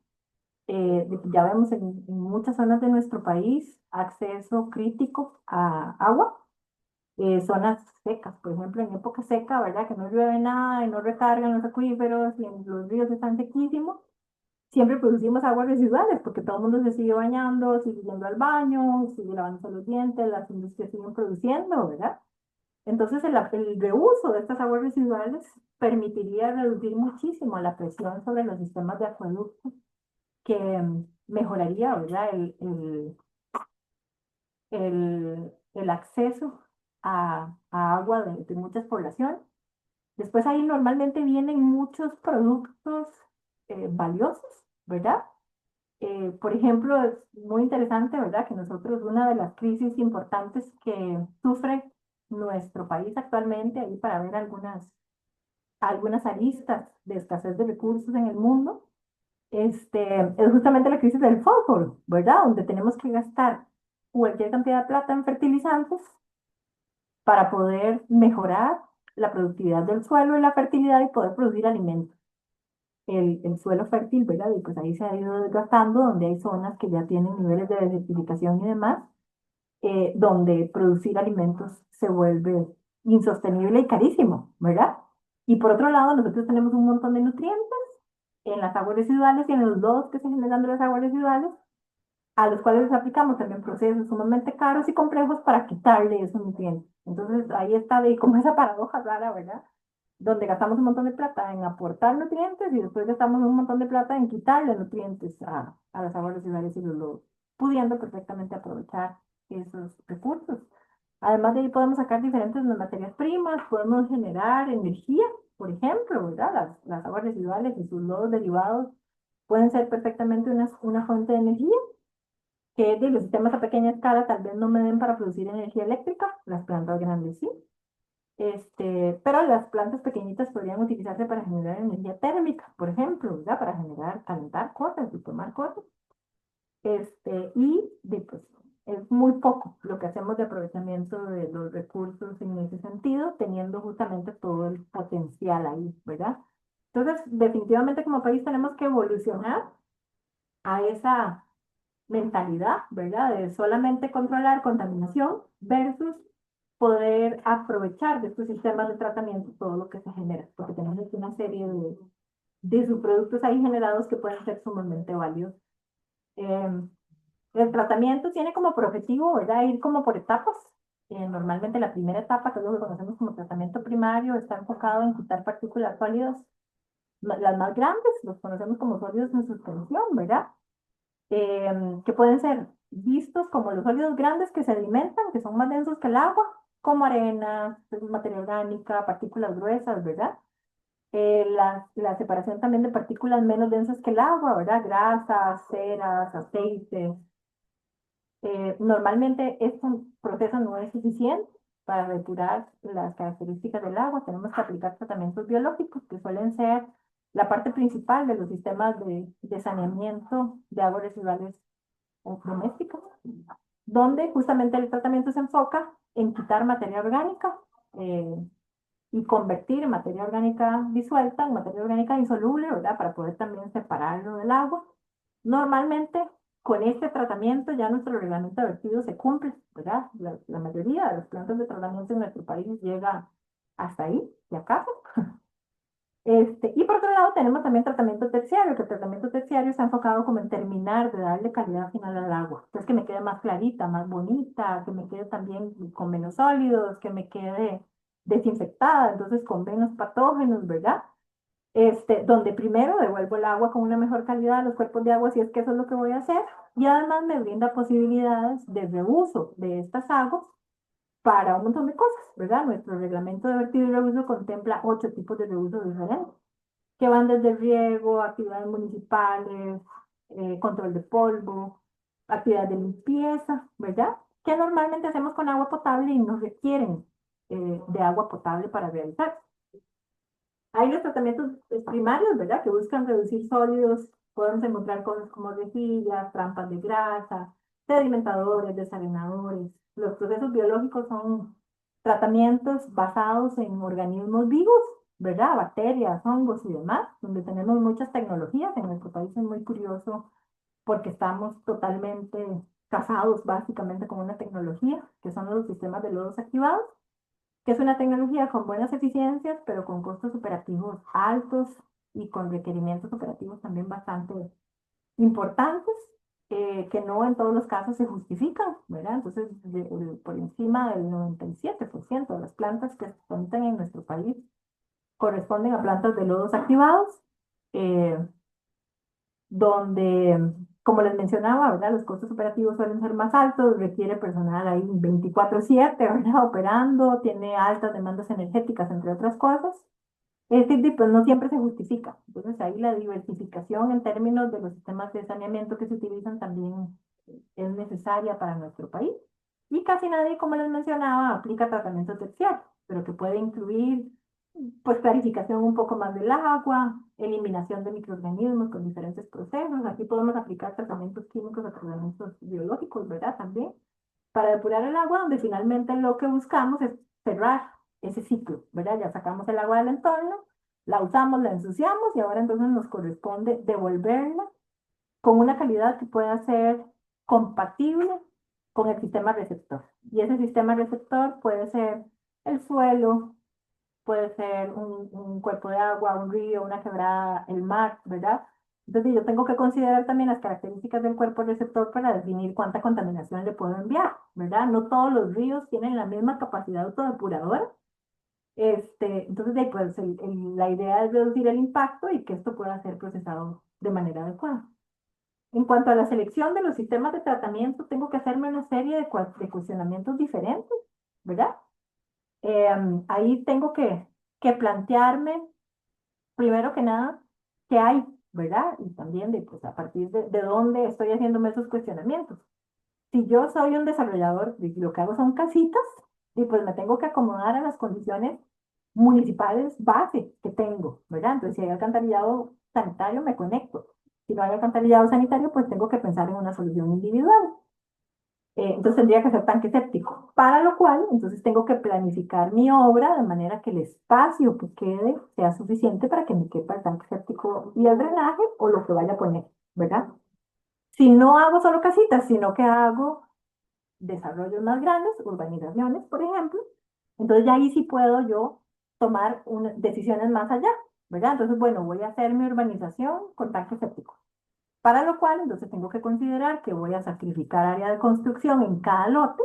Ya vemos en muchas zonas de nuestro país acceso crítico a agua, zonas secas, por ejemplo, en época seca, ¿verdad? Que no llueve nada y no recargan los acuíferos y los ríos están sequísimos. siempre producimos aguas residuales porque todo el mundo se sigue bañando, sigue yendo al baño, sigue lavándose los dientes, las industrias siguen produciendo, ¿verdad? Entonces, el reuso de estas aguas residuales permitiría reducir muchísimo la presión sobre los sistemas de acueducto, que mejoraría, ¿verdad? El acceso a agua de muchas poblaciones. Después ahí normalmente vienen muchos productos valiosos, ¿verdad? Por ejemplo, es muy interesante, ¿verdad? Que nosotros, una de las crisis importantes que sufre nuestro país actualmente, ahí para ver algunas aristas de escasez de recursos en el mundo, es justamente la crisis del fósforo, ¿verdad? Donde tenemos que gastar cualquier cantidad de plata en fertilizantes para poder mejorar la productividad del suelo y la fertilidad y poder producir alimentos. El suelo fértil, ¿verdad? Y pues ahí se ha ido desgastando, donde hay zonas que ya tienen niveles de desertificación y demás, donde producir alimentos se vuelve insostenible y carísimo, ¿verdad? Y por otro lado, nosotros tenemos un montón de nutrientes en las aguas residuales y en los lodos que se generan de las aguas residuales, a los cuales les aplicamos también procesos sumamente caros y complejos para quitarle esos nutrientes. Entonces ahí está de, como esa paradoja rara, ¿verdad? Donde gastamos un montón de plata en aportar nutrientes y después gastamos un montón de plata en quitarle nutrientes a las aguas residuales y los lodos, pudiendo perfectamente aprovechar esos recursos. Además de ahí podemos sacar diferentes materias primas, podemos generar energía, por ejemplo, ¿verdad? Las aguas residuales y sus lodos derivados pueden ser perfectamente una fuente de energía que de los sistemas a pequeña escala tal vez no me den para producir energía eléctrica, las plantas grandes sí. Pero las plantas pequeñitas podrían utilizarse para generar energía térmica, por ejemplo, ¿verdad? Para generar, calentar cosas y tomar cosas. Pues, es muy poco lo que hacemos de aprovechamiento de los recursos en ese sentido, teniendo justamente todo el potencial ahí, ¿verdad? Entonces, definitivamente como país tenemos que evolucionar a esa mentalidad, ¿verdad? De solamente controlar contaminación versus poder aprovechar de estos sistemas de tratamiento todo lo que se genera, porque tenemos una serie de subproductos ahí generados que pueden ser sumamente valiosos. Eh, el tratamiento tiene como por objetivo, ¿verdad? Ir como por etapas. Normalmente la primera etapa, que es lo que conocemos como tratamiento primario, está enfocado en quitar partículas sólidas, las más grandes, los conocemos como sólidos en suspensión, ¿verdad? Que pueden ser vistos como los sólidos grandes que se alimentan, que son más densos que el agua, como arena, materia orgánica, partículas gruesas, ¿verdad? La separación también de partículas menos densas que el agua, ¿verdad? Grasas, ceras, aceites. Normalmente este proceso no es suficiente para depurar las características del agua. Tenemos que aplicar tratamientos biológicos que suelen ser la parte principal de los sistemas de saneamiento de aguas residuales domésticas, donde justamente el tratamiento se enfoca en quitar materia orgánica eh, y convertir materia orgánica disuelta en materia orgánica insoluble, ¿verdad? Para poder también separarlo del agua. Normalmente, con este tratamiento ya nuestro reglamento de vertido se cumple, ¿verdad? La mayoría de las plantas de tratamiento en nuestro país llega hasta ahí, de acaso. Y por otro lado tenemos también tratamiento terciario, que el tratamiento terciario está enfocado como en terminar de darle calidad final al agua. Entonces que me quede más clarita, más bonita, que me quede también con menos sólidos, que me quede desinfectada, entonces con menos patógenos, ¿verdad? Donde primero devuelvo el agua con una mejor calidad a los cuerpos de agua, si es que eso es lo que voy a hacer, y además me brinda posibilidades de reuso de estas aguas para un montón de cosas, ¿verdad? Nuestro reglamento de vertido y reuso contempla 8 tipos de reuso diferentes, que van desde riego, actividades municipales, control de polvo, actividades de limpieza, ¿verdad? Que normalmente hacemos con agua potable y no requieren de agua potable para realizar. Hay los tratamientos primarios, ¿verdad? Que buscan reducir sólidos. Podemos encontrar cosas como rejillas, trampas de grasa, sedimentadores, desalinadores. Los procesos biológicos son tratamientos basados en organismos vivos, ¿verdad? Bacterias, hongos y demás, donde tenemos muchas tecnologías. En nuestro país es muy curioso porque estamos totalmente casados básicamente con una tecnología, que son los sistemas de lodos activados, que es una tecnología con buenas eficiencias, pero con costos operativos altos y con requerimientos operativos también bastante importantes, que no en todos los casos se justifican, ¿verdad? Entonces, por encima del 97% de las plantas que se cuentan en nuestro país corresponden a plantas de lodos activados, eh, donde, como les mencionaba, ¿verdad? Los costos operativos suelen ser más altos, requiere personal ahí 24/7, ¿verdad? Operando, tiene altas demandas energéticas, entre otras cosas. Este tipo no siempre se justifica. Entonces ahí la diversificación en términos de los sistemas de saneamiento que se utilizan también es necesaria para nuestro país. Y casi nadie, como les mencionaba, aplica tratamiento terciario, pero que puede incluir pues clarificación un poco más del agua, eliminación de microorganismos con diferentes procesos. Aquí podemos aplicar tratamientos químicos o tratamientos biológicos, ¿verdad? También para depurar el agua, donde finalmente lo que buscamos es cerrar ese ciclo, ¿verdad? Ya sacamos el agua del entorno, la usamos, la ensuciamos y ahora entonces nos corresponde devolverla con una calidad que pueda ser compatible con el sistema receptor. Y ese sistema receptor puede ser el suelo, puede ser un cuerpo de agua, un río, una quebrada, el mar, ¿verdad? Entonces yo tengo que considerar también las características del cuerpo receptor para definir cuánta contaminación le puedo enviar, ¿verdad? No todos los ríos tienen la misma capacidad autodepuradora. Entonces, pues, la idea es reducir el impacto y que esto pueda ser procesado de manera adecuada. En cuanto a la selección de los sistemas de tratamiento, tengo que hacerme una serie de cuestionamientos diferentes, ¿verdad? Ahí tengo que plantearme, primero que nada, qué hay, ¿verdad? Y también de, pues, a partir de dónde estoy haciéndome esos cuestionamientos. Si yo soy un desarrollador y lo que hago son casitas, y pues me tengo que acomodar a las condiciones municipales base que tengo, ¿verdad? Entonces, si hay alcantarillado sanitario, me conecto. Si no hay alcantarillado sanitario, pues tengo que pensar en una solución individual. Entonces tendría que ser tanque séptico, para lo cual entonces tengo que planificar mi obra de manera que el espacio que quede sea suficiente para que me quepa el tanque séptico y el drenaje o lo que vaya a poner, ¿verdad? Si no hago solo casitas, sino que hago desarrollos más grandes, urbanizaciones, por ejemplo, entonces ya ahí sí puedo yo tomar decisiones más allá, ¿verdad? Entonces, bueno, voy a hacer mi urbanización con tanque séptico. Para lo cual, entonces tengo que considerar que voy a sacrificar área de construcción en cada lote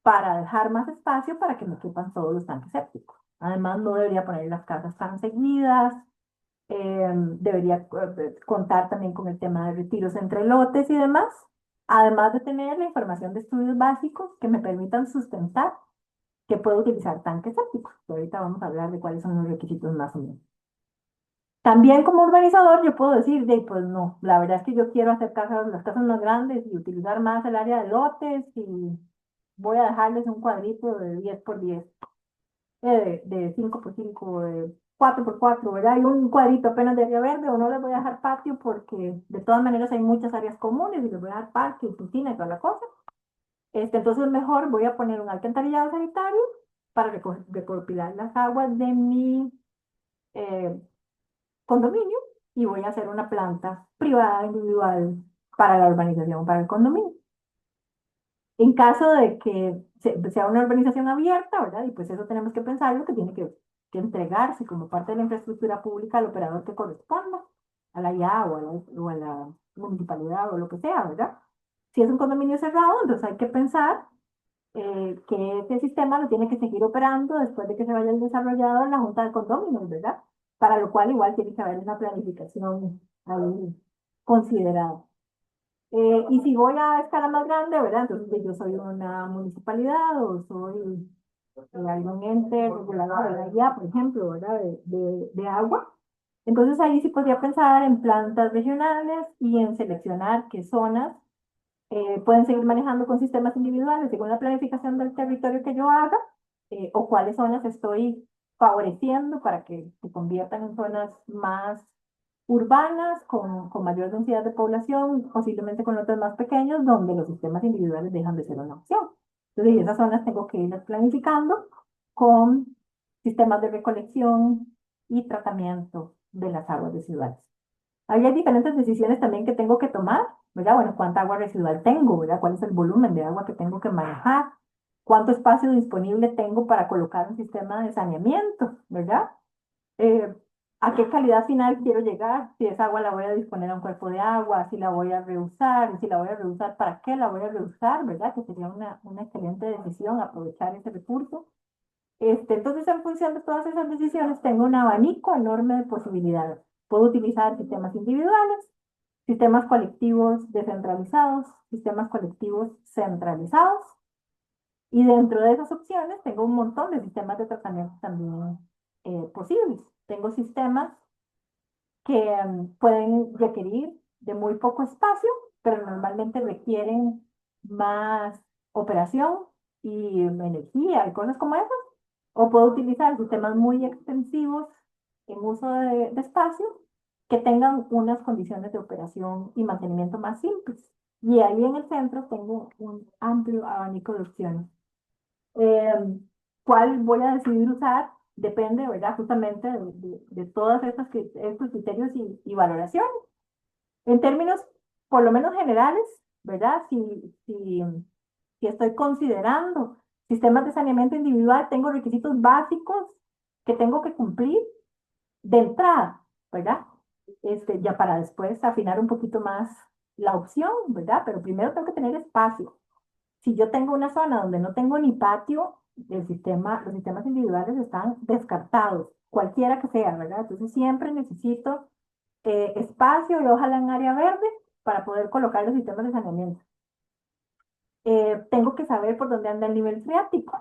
para dejar más espacio para que me quepan todos los tanques sépticos. Además, no debería poner las casas tan seguidas, debería contar también con el tema de retiros entre lotes y demás, además de tener la información de estudios básicos que me permitan sustentar que puedo utilizar tanques sépticos. Ahorita vamos a hablar de cuáles son los requisitos más o menos. También como urbanizador yo puedo decir, de, pues no, la verdad es que yo quiero hacer casas, las casas más grandes y utilizar más el área de lotes y voy a dejarles un cuadrito de 10 por 10, de 5 por 5, de 4 por 4, ¿verdad? Y un cuadrito apenas de área verde o no les voy a dejar patio porque de todas maneras hay muchas áreas comunes y les voy a dar parque y piscina y toda la cosa. Entonces mejor voy a poner un alcantarillado sanitario para recopilar las aguas de mi eh, condominio y voy a hacer una planta privada individual para la urbanización, para el condominio. En caso de que sea una urbanización abierta, ¿verdad? Y pues eso tenemos que pensarlo, que tiene que entregarse como parte de la infraestructura pública al operador que corresponda, a la IA o a la municipalidad o lo que sea, ¿verdad? Si es un condominio cerrado, entonces hay que pensar que ese sistema lo tiene que seguir operando después de que se vaya el desarrollador en la junta de condominios, ¿verdad? Para lo cual igual tiene que haber una planificación ahí considerada. Y si voy a escala más grande, ¿verdad? Entonces yo soy una municipalidad o soy algún ente regulador de la guía, por ejemplo, ¿verdad? De agua. Entonces ahí sí podría pensar en plantas regionales y en seleccionar qué zonas pueden seguir manejando con sistemas individuales según la planificación del territorio que yo haga, o cuáles zonas estoy favoreciendo para que se conviertan en zonas más urbanas, con mayor densidad de población, posiblemente con lotes más pequeños, donde los sistemas individuales dejan de ser una opción. Entonces, esas zonas tengo que irlas planificando con sistemas de recolección y tratamiento de las aguas residuales. Ahí hay diferentes decisiones también que tengo que tomar, ¿verdad? Bueno, cuánta agua residual tengo, ¿verdad? ¿Cuál es el volumen de agua que tengo que manejar? ¿Cuánto espacio disponible tengo para colocar un sistema de saneamiento, ¿verdad? Eh, a qué calidad final quiero llegar, si esa agua la voy a disponer a un cuerpo de agua, si la voy a reusar, y si la voy a reusar, ¿para qué la voy a reusar? ¿Verdad? Que sería una excelente decisión aprovechar ese recurso. Entonces, en función de todas esas decisiones, tengo un abanico enorme de posibilidades. Puedo utilizar sistemas individuales, sistemas colectivos descentralizados, sistemas colectivos centralizados, y dentro de esas opciones tengo un montón de sistemas de tratamiento también posibles. Tengo sistemas que pueden requerir de muy poco espacio, pero normalmente requieren más operación y energía y cosas como esas. O puedo utilizar sistemas muy extensivos en uso de espacio que tengan unas condiciones de operación y mantenimiento más simples. Y ahí en el centro tengo un amplio abanico de opciones. Eh, ¿Cuál voy a decidir usar? Depende, ¿verdad? Justamente de todos estos criterios y valoraciones. En términos, por lo menos generales, ¿verdad? Si estoy considerando sistemas de saneamiento individual, tengo requisitos básicos que tengo que cumplir de entrada, ¿verdad? Ya para después afinar un poquito más la opción, ¿verdad? Pero primero tengo que tener espacio. Si yo tengo una zona donde no tengo ni patio, los sistemas individuales están descartados, cualquiera que sea, ¿verdad? Entonces siempre necesito espacio y ojalá en área verde para poder colocar los sistemas de saneamiento. Tengo que saber por dónde anda el nivel freático.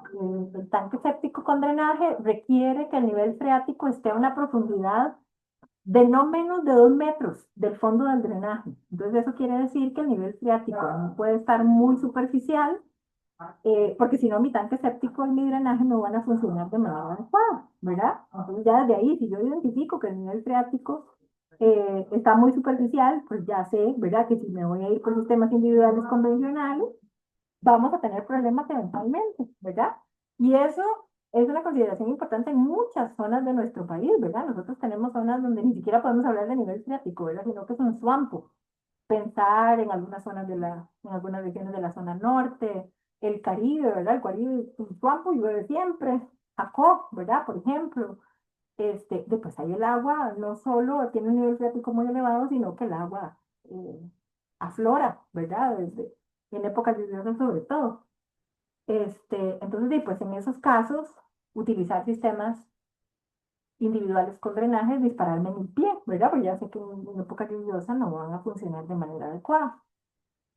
El tanque séptico con drenaje requiere que el nivel freático esté a una profundidad de no menos de 2 metros del fondo del drenaje. Entonces eso quiere decir que el nivel freático no puede estar muy superficial, porque si no mi tanque séptico y mi drenaje no van a funcionar de manera adecuada, ¿verdad? Entonces ya desde ahí, si yo identifico que el nivel freático está muy superficial, pues ya sé, ¿verdad? Que si me voy a ir por sistemas individuales convencionales, vamos a tener problemas eventualmente, ¿verdad? Y eso es una consideración importante en muchas zonas de nuestro país, ¿verdad? Nosotros tenemos zonas donde ni siquiera podemos hablar de nivel freático, ¿verdad? Sino que es un swampo. Pensar en algunas zonas en algunas regiones de la zona norte, el Caribe, ¿verdad? El Caribe es un swampo y llueve siempre. Jacó, ¿verdad? Por ejemplo. Después ahí el agua no solo tiene un nivel freático muy elevado, sino que el agua aflora, ¿verdad? En épocas lluviosas sobre todo. Entonces, pues en esos casos, utilizar sistemas individuales con drenaje es dispararme en el pie, ¿verdad? Porque ya sé que en época lluviosa no van a funcionar de manera adecuada.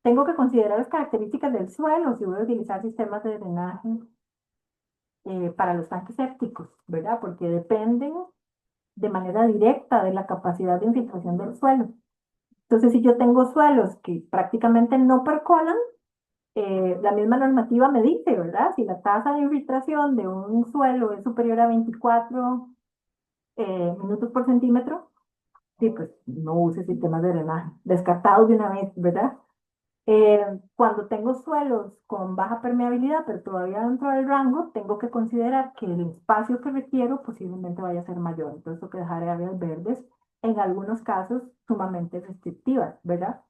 Tengo que considerar las características del suelo si voy a utilizar sistemas de drenaje para los tanques sépticos, ¿verdad? Porque dependen de manera directa de la capacidad de infiltración del suelo. Entonces, si yo tengo suelos que prácticamente no percolan, la misma normativa me dice, ¿verdad? Si la tasa de infiltración de un suelo es superior a 24 minutos por centímetro, sí, pues no use sistemas de drenaje, descartados de una vez, ¿verdad? Cuando tengo suelos con baja permeabilidad, pero todavía dentro del rango, tengo que considerar que el espacio que requiero posiblemente vaya a ser mayor. Entonces, tengo que dejar áreas verdes, en algunos casos sumamente restrictivas, ¿verdad?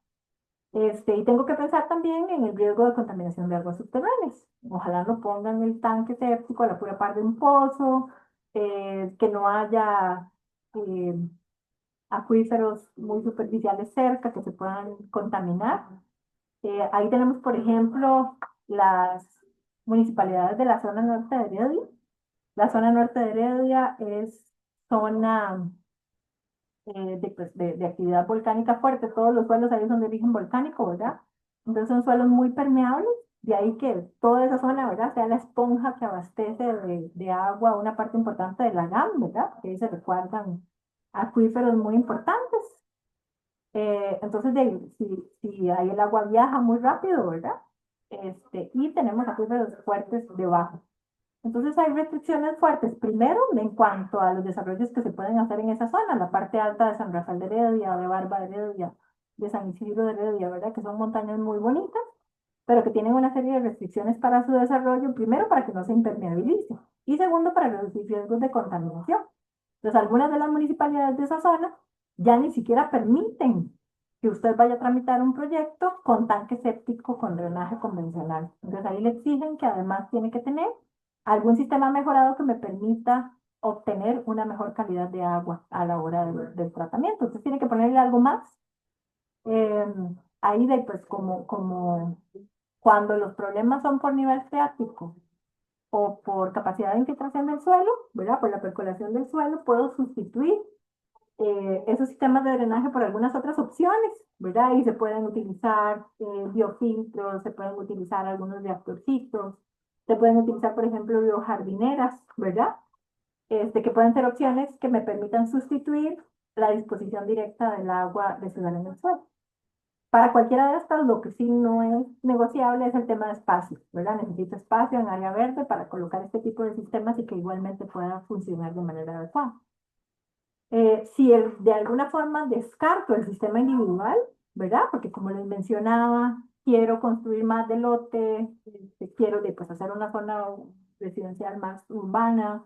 Y tengo que pensar también en el riesgo de contaminación de aguas subterráneas. Ojalá no pongan el tanque séptico a la pura par de un pozo, que no haya eh, acuíferos muy superficiales cerca que se puedan contaminar. Ahí tenemos, por ejemplo, las municipalidades de la zona norte de Heredia. La zona norte de Heredia es zona de actividad volcánica fuerte. Todos los suelos ahí son de origen volcánico, ¿verdad? Entonces son suelos muy permeables. De ahí que toda esa zona, ¿verdad? Sea la esponja que abastece de agua una parte importante de la GAM, ¿verdad? Que ahí se recuerdan acuíferos muy importantes. Entonces, si ahí el agua viaja muy rápido, ¿verdad? Y tenemos acuíferos fuertes debajo. Entonces hay restricciones fuertes, primero en cuanto a los desarrollos que se pueden hacer en esa zona, la parte alta de San Rafael de Heredia, de Barba de Heredia, de San Isidro de Heredia, ¿verdad? Que son montañas muy bonitas, pero que tienen una serie de restricciones para su desarrollo, primero para que no se impermeabilice y segundo para reducir riesgos de contaminación. Entonces, algunas de las municipalidades de esa zona ya ni siquiera permiten que usted vaya a tramitar un proyecto con tanque séptico con drenaje convencional. Entonces, ahí le exigen que además tiene que tener algún sistema mejorado que me permita obtener una mejor calidad de agua a la hora del tratamiento. Entonces tiene que ponerle algo más. Eh, ahí de, pues como cuando los problemas son por nivel freático o por capacidad de infiltración del suelo, ¿verdad? Por la percolación del suelo, puedo sustituir esos sistemas de drenaje por algunas otras opciones, ¿verdad? Y se pueden utilizar biofiltros, se pueden utilizar algunos reactorcitos, se pueden utilizar, por ejemplo, biojardineras, ¿verdad? Que pueden ser opciones que me permitan sustituir la disposición directa del agua residual en el suelo. Para cualquiera de estas, lo que sí no es negociable es el tema de espacio, ¿verdad? Necesito espacio en área verde para colocar este tipo de sistemas y que igualmente puedan funcionar de manera adecuada. Si de alguna forma descarto el sistema individual, ¿verdad? Porque como les mencionaba, quiero construir más de lote, quiero pues, hacer una zona residencial más urbana,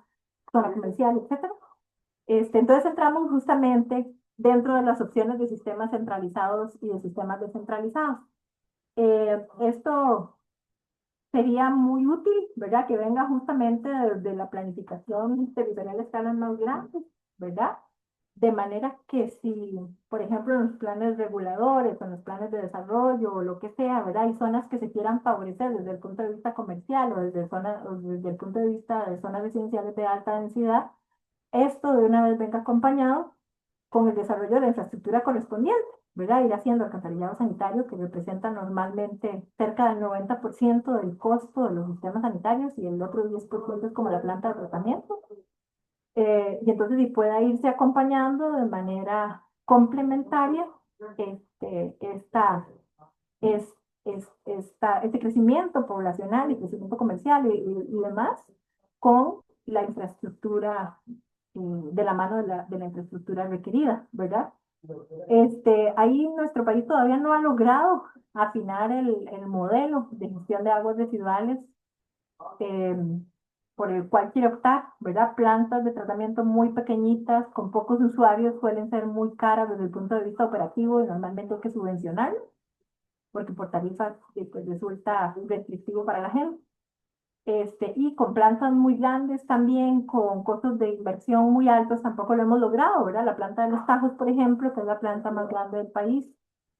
zona comercial, etcétera. Entonces entramos justamente dentro de las opciones de sistemas centralizados y de sistemas descentralizados. Esto sería muy útil, ¿verdad? Que venga justamente de la planificación territorial a escalas más grandes, ¿verdad? De manera que si, por ejemplo, en los planes reguladores, en los planes de desarrollo o lo que sea, ¿verdad? Hay zonas que se quieran favorecer desde el punto de vista comercial o desde el punto de vista de zonas residenciales de alta densidad, esto de una vez venga acompañado con el desarrollo de la infraestructura correspondiente, ¿verdad? Ir haciendo alcantarillado sanitario que representa normalmente cerca del 90% del costo de los sistemas sanitarios y el otro 10% es como la planta de tratamiento. Y entonces y pueda irse acompañando de manera complementaria esta, es, este crecimiento poblacional y crecimiento comercial y demás con la infraestructura de la mano de la infraestructura requerida, ¿verdad? Ahí nuestro país todavía no ha logrado afinar el modelo de gestión de aguas residuales eh, por el cual quiere optar, ¿verdad? Plantas de tratamiento muy pequeñitas, con pocos usuarios, suelen ser muy caras desde el punto de vista operativo y normalmente hay que subvencionar, porque por tarifas pues, resulta restrictivo para la gente. Y con plantas muy grandes también, con costos de inversión muy altos, tampoco lo hemos logrado, ¿verdad? La planta de Los Tajos, por ejemplo, que es la planta más grande del país,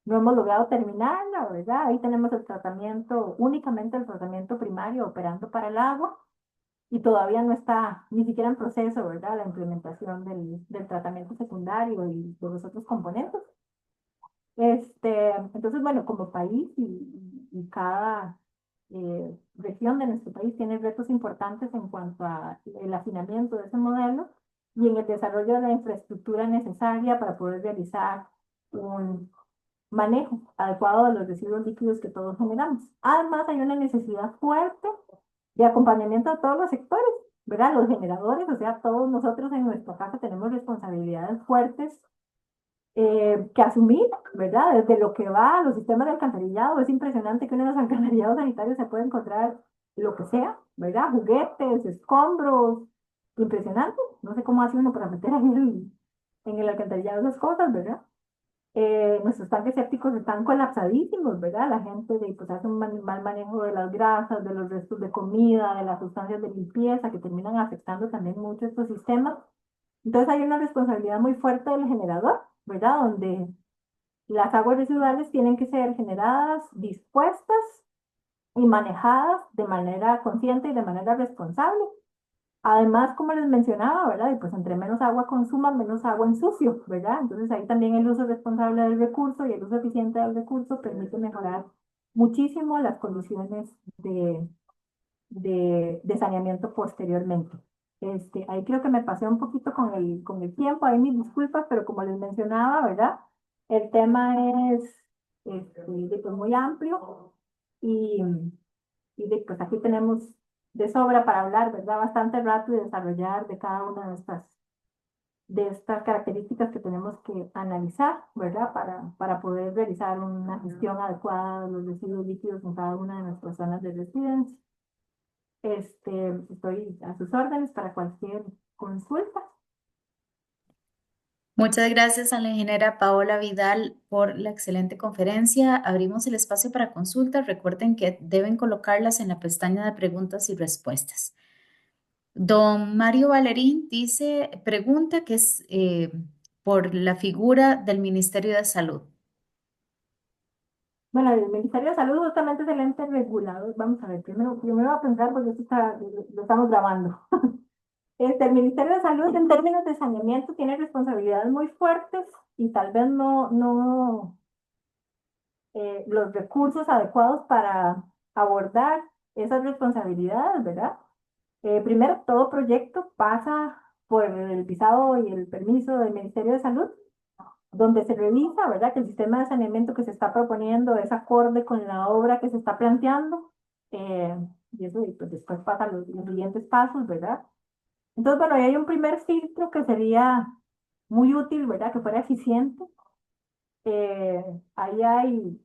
no hemos logrado terminarla, ¿verdad? Ahí tenemos el tratamiento, únicamente el tratamiento primario operando para el agua y todavía no está ni siquiera en proceso, ¿verdad? La implementación del tratamiento secundario y de los otros componentes. Entonces, bueno, como país y cada región de nuestro país tiene retos importantes en cuanto a el afinamiento de ese modelo y en el desarrollo de la infraestructura necesaria para poder realizar un manejo adecuado de los residuos líquidos que todos generamos. Además, hay una necesidad fuerte de acompañamiento a todos los sectores, ¿verdad? Los generadores, o sea, todos nosotros en nuestra casa tenemos responsabilidades fuertes que asumir, ¿verdad? Desde lo que va a los sistemas de alcantarillado, es impresionante que en los alcantarillados sanitarios se puede encontrar lo que sea, ¿verdad? Juguetes, escombros, impresionante. No sé cómo hace uno para meter ahí en el alcantarillado esas cosas, ¿verdad? Nuestros tanques sépticos están colapsadísimos, ¿verdad? La gente pues, hace un mal manejo de las grasas, de los restos de comida, de las sustancias de limpieza que terminan afectando también mucho estos sistemas. Entonces hay una responsabilidad muy fuerte del generador, ¿verdad? Donde las aguas residuales tienen que ser generadas, dispuestas y manejadas de manera consciente y de manera responsable. Además, como les mencionaba, ¿verdad? Y pues entre menos agua consuman, menos agua ensucio, ¿verdad? Entonces ahí también el uso responsable del recurso y el uso eficiente del recurso permite mejorar muchísimo las condiciones de saneamiento posteriormente. Ahí creo que me pasé un poquito con el tiempo, ahí mis disculpas, pero como les mencionaba, ¿verdad? El tema es pues muy amplio y, pues aquí tenemos de sobra para hablar, ¿verdad? Bastante rato y desarrollar de cada una de estas características que tenemos que analizar, ¿verdad? Para poder realizar una gestión adecuada de los residuos líquidos en cada una de nuestras zonas de residencia. Estoy a sus órdenes para cualquier consulta. Muchas gracias a la ingeniera Paola Vidal por la excelente conferencia. Abrimos el espacio para consultas. Recuerden que deben colocarlas en la pestaña de preguntas y respuestas. Don Mario Valerín dice, pregunta que es por la figura del Ministerio de Salud. Bueno, el Ministerio de Salud justamente es el ente regulador. Vamos a ver, primero voy a pensar porque esto está, lo estamos grabando. El Ministerio de Salud en términos de saneamiento tiene responsabilidades muy fuertes y tal vez no los recursos adecuados para abordar esas responsabilidades, ¿verdad? Primero, todo proyecto pasa por el visado y el permiso del Ministerio de Salud, donde se revisa, ¿verdad?, que el sistema de saneamiento que se está proponiendo es acorde con la obra que se está planteando. eh, y eso y pues, después pasa los siguientes pasos, ¿verdad? Entonces, bueno, ahí hay un primer filtro que sería muy útil, ¿verdad?, que fuera eficiente. Ahí hay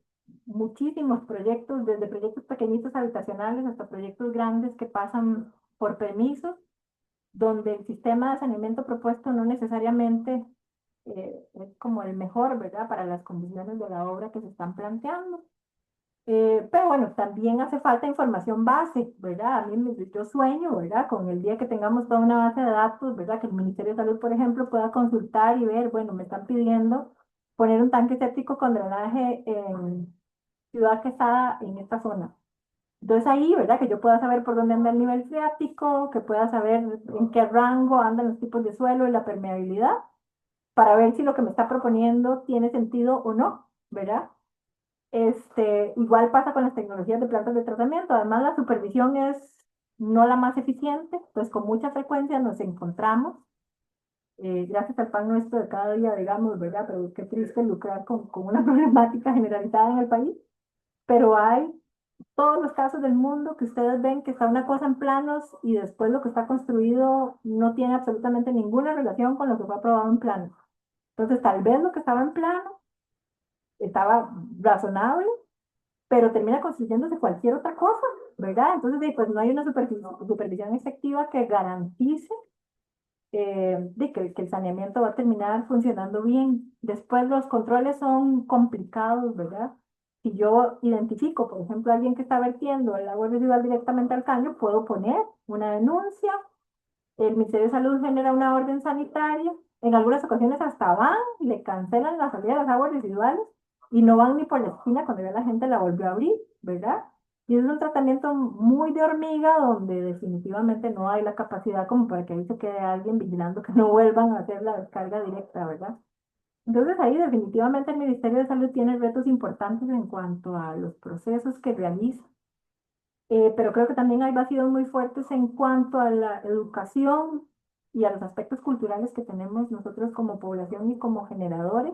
muchísimos proyectos, desde proyectos pequeñitos habitacionales hasta proyectos grandes que pasan por permisos, donde el sistema de saneamiento propuesto no necesariamente es como el mejor, ¿verdad?, para las condiciones de la obra que se están planteando. Pero bueno, también hace falta información base, ¿verdad? Yo sueño, ¿verdad? Con el día que tengamos toda una base de datos, ¿verdad? Que el Ministerio de Salud, por ejemplo, pueda consultar y ver, bueno, me están pidiendo poner un tanque séptico con drenaje en Ciudad Quesada en esta zona. Entonces ahí, ¿verdad? Que yo pueda saber por dónde anda el nivel freático, que pueda saber en qué rango andan los tipos de suelo y la permeabilidad, para ver si lo que me está proponiendo tiene sentido o no, ¿verdad? Igual pasa con las tecnologías de plantas de tratamiento. Además, la supervisión es no la más eficiente, pues con mucha frecuencia nos encontramos, gracias al pan nuestro de cada día, digamos, ¿verdad? Pero qué triste lucrar con una problemática generalizada en el país. Pero hay todos los casos del mundo que ustedes ven que está una cosa en planos y después lo que está construido no tiene absolutamente ninguna relación con lo que fue aprobado en planos. Entonces, tal vez lo que estaba en plano estaba razonable, pero termina construyéndose cualquier otra cosa, ¿verdad? Entonces, pues no hay una supervisión efectiva que garantice que el saneamiento va a terminar funcionando bien. Después los controles son complicados, ¿verdad? Si yo identifico, por ejemplo, a alguien que está vertiendo el agua residual directamente al caño, puedo poner una denuncia, el Ministerio de Salud genera una orden sanitaria, en algunas ocasiones hasta van, le cancelan la salida de las aguas residuales y no van ni por la esquina cuando ya la gente la volvió a abrir, ¿verdad? Y es un tratamiento muy de hormiga donde definitivamente no hay la capacidad como para que ahí se quede alguien vigilando que no vuelvan a hacer la descarga directa, ¿verdad? Entonces ahí definitivamente el Ministerio de Salud tiene retos importantes en cuanto a los procesos que realiza, pero creo que también hay vacíos muy fuertes en cuanto a la educación y a los aspectos culturales que tenemos nosotros como población y como generadores,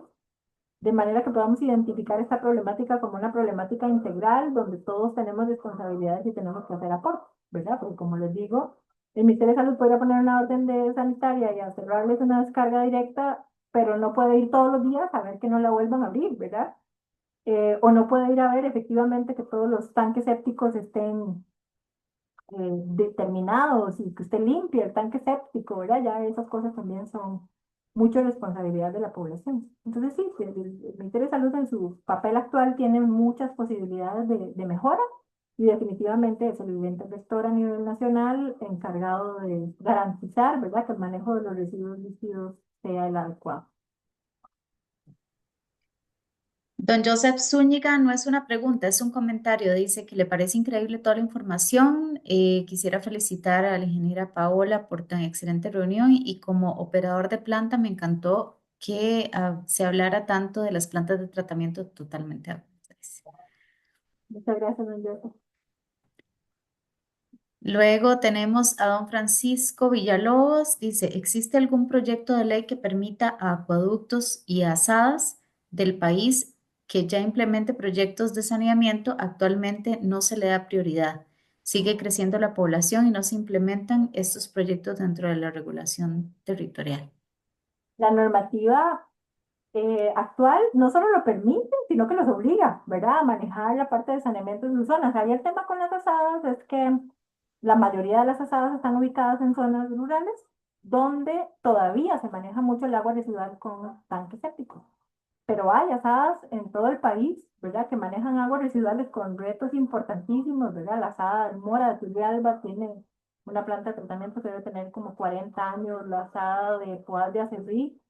de manera que podamos identificar esta problemática como una problemática integral donde todos tenemos responsabilidades y tenemos que hacer aportes, ¿verdad? Porque como les digo, el Ministerio de Salud podría poner una orden de sanitaria y cerrarles una descarga directa, pero no puede ir todos los días a ver que no la vuelvan a abrir, ¿verdad? O no puede ir a ver efectivamente que todos los tanques sépticos estén determinados y que usted limpie el tanque séptico, ¿verdad? Ya esas cosas también son mucha responsabilidad de la población. Entonces, sí, el Ministerio de Salud en su papel actual tiene muchas posibilidades de mejora y definitivamente es el ente rector a nivel nacional encargado de garantizar, ¿verdad?, que el manejo de los residuos líquidos sea el adecuado. Don Joseph Zúñiga no es una pregunta, es un comentario. Dice que le parece increíble toda la información. Quisiera felicitar a la ingeniera Paola por tan excelente reunión y como operador de planta me encantó que se hablara tanto de las plantas de tratamiento totalmente aguas. Muchas gracias, don Joseph. Luego tenemos a don Francisco Villalobos. Dice, ¿existe algún proyecto de ley que permita a acueductos y asadas del país que ya implemente proyectos de saneamiento? Actualmente no se le da prioridad. Sigue creciendo la población y no se implementan estos proyectos dentro de la regulación territorial. La normativa actual no solo lo permite, sino que los obliga, ¿verdad?, a manejar la parte de saneamiento en sus zonas. Ahí el tema con las asadas es que la mayoría de las asadas están ubicadas en zonas rurales donde todavía se maneja mucho el agua residual con tanques sépticos. Pero hay asadas en todo el país, ¿verdad?, que manejan aguas residuales con retos importantísimos, ¿verdad? La asada de Mora de Turrialba tiene una planta de tratamiento que debe tener como 40 años, la asada de Poás de Acerrí.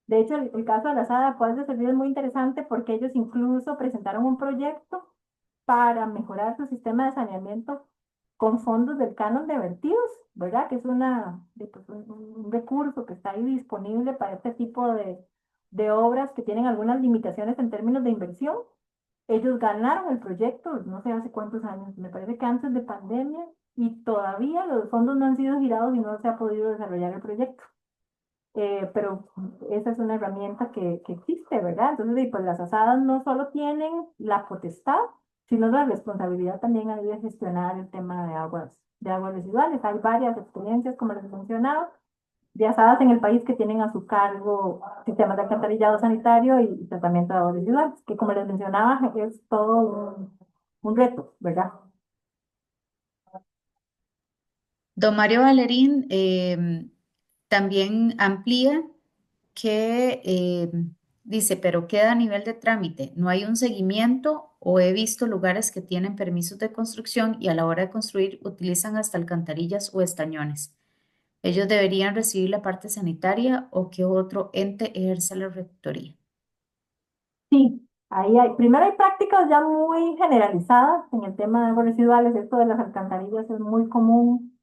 De hecho, el caso de la asada de Poás de Acerrí es muy interesante porque ellos incluso presentaron un proyecto para mejorar su sistema de saneamiento con fondos del canon de vertidos, ¿verdad? Que es pues, un recurso que está ahí disponible para este tipo de obras que tienen algunas limitaciones en términos de inversión. Ellos ganaron el proyecto, no sé hace cuántos años, me parece que antes de pandemia, y todavía los fondos no han sido girados y no se ha podido desarrollar el proyecto. Pero esa es una herramienta que existe, ¿verdad? Entonces, y pues las asadas no solo tienen la potestad, sino la responsabilidad también hay de gestionar el tema de aguas residuales. Hay varias experiencias, como les he mencionado, de asadas en el país que tienen a su cargo sistemas de alcantarillado sanitario y tratamiento de aguas residuales, que como les mencionaba, es todo un reto, ¿verdad? Don Mario Valerín también amplía que dice, pero queda a nivel de trámite, no hay un seguimiento o he visto lugares que tienen permisos de construcción y a la hora de construir utilizan hasta alcantarillas o estañones. Ellos deberían recibir la parte sanitaria o que otro ente ejerza la rectoría. Sí, ahí hay, primero hay prácticas ya muy generalizadas en el tema de aguas residuales, esto de las alcantarillas es muy común.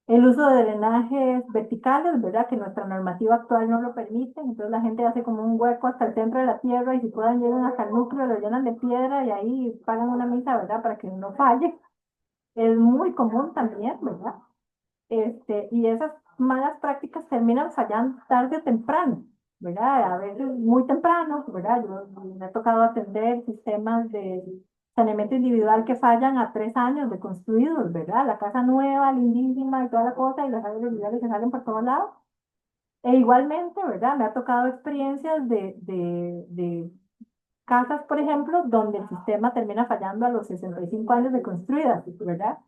El uso de drenajes verticales, ¿verdad? Que nuestra normativa actual no lo permite, entonces la gente hace como un hueco hasta el centro de la tierra y si puedan llegan hasta el núcleo, lo llenan de piedra y ahí pagan una misa, ¿verdad? Para que no falle. Es muy común también, ¿verdad? Y esas malas prácticas terminan fallando tarde o temprano, ¿verdad? A veces muy temprano, ¿verdad? Yo me ha tocado atender sistemas de saneamiento individual que fallan a 3 años de construidos, ¿verdad? La casa nueva, lindísima y toda la cosa, y las aguas residuales se salen por todos lados. E igualmente, ¿verdad? Me ha tocado experiencias de casas, por ejemplo, donde el sistema termina fallando a los 65 años de construidas, ¿verdad?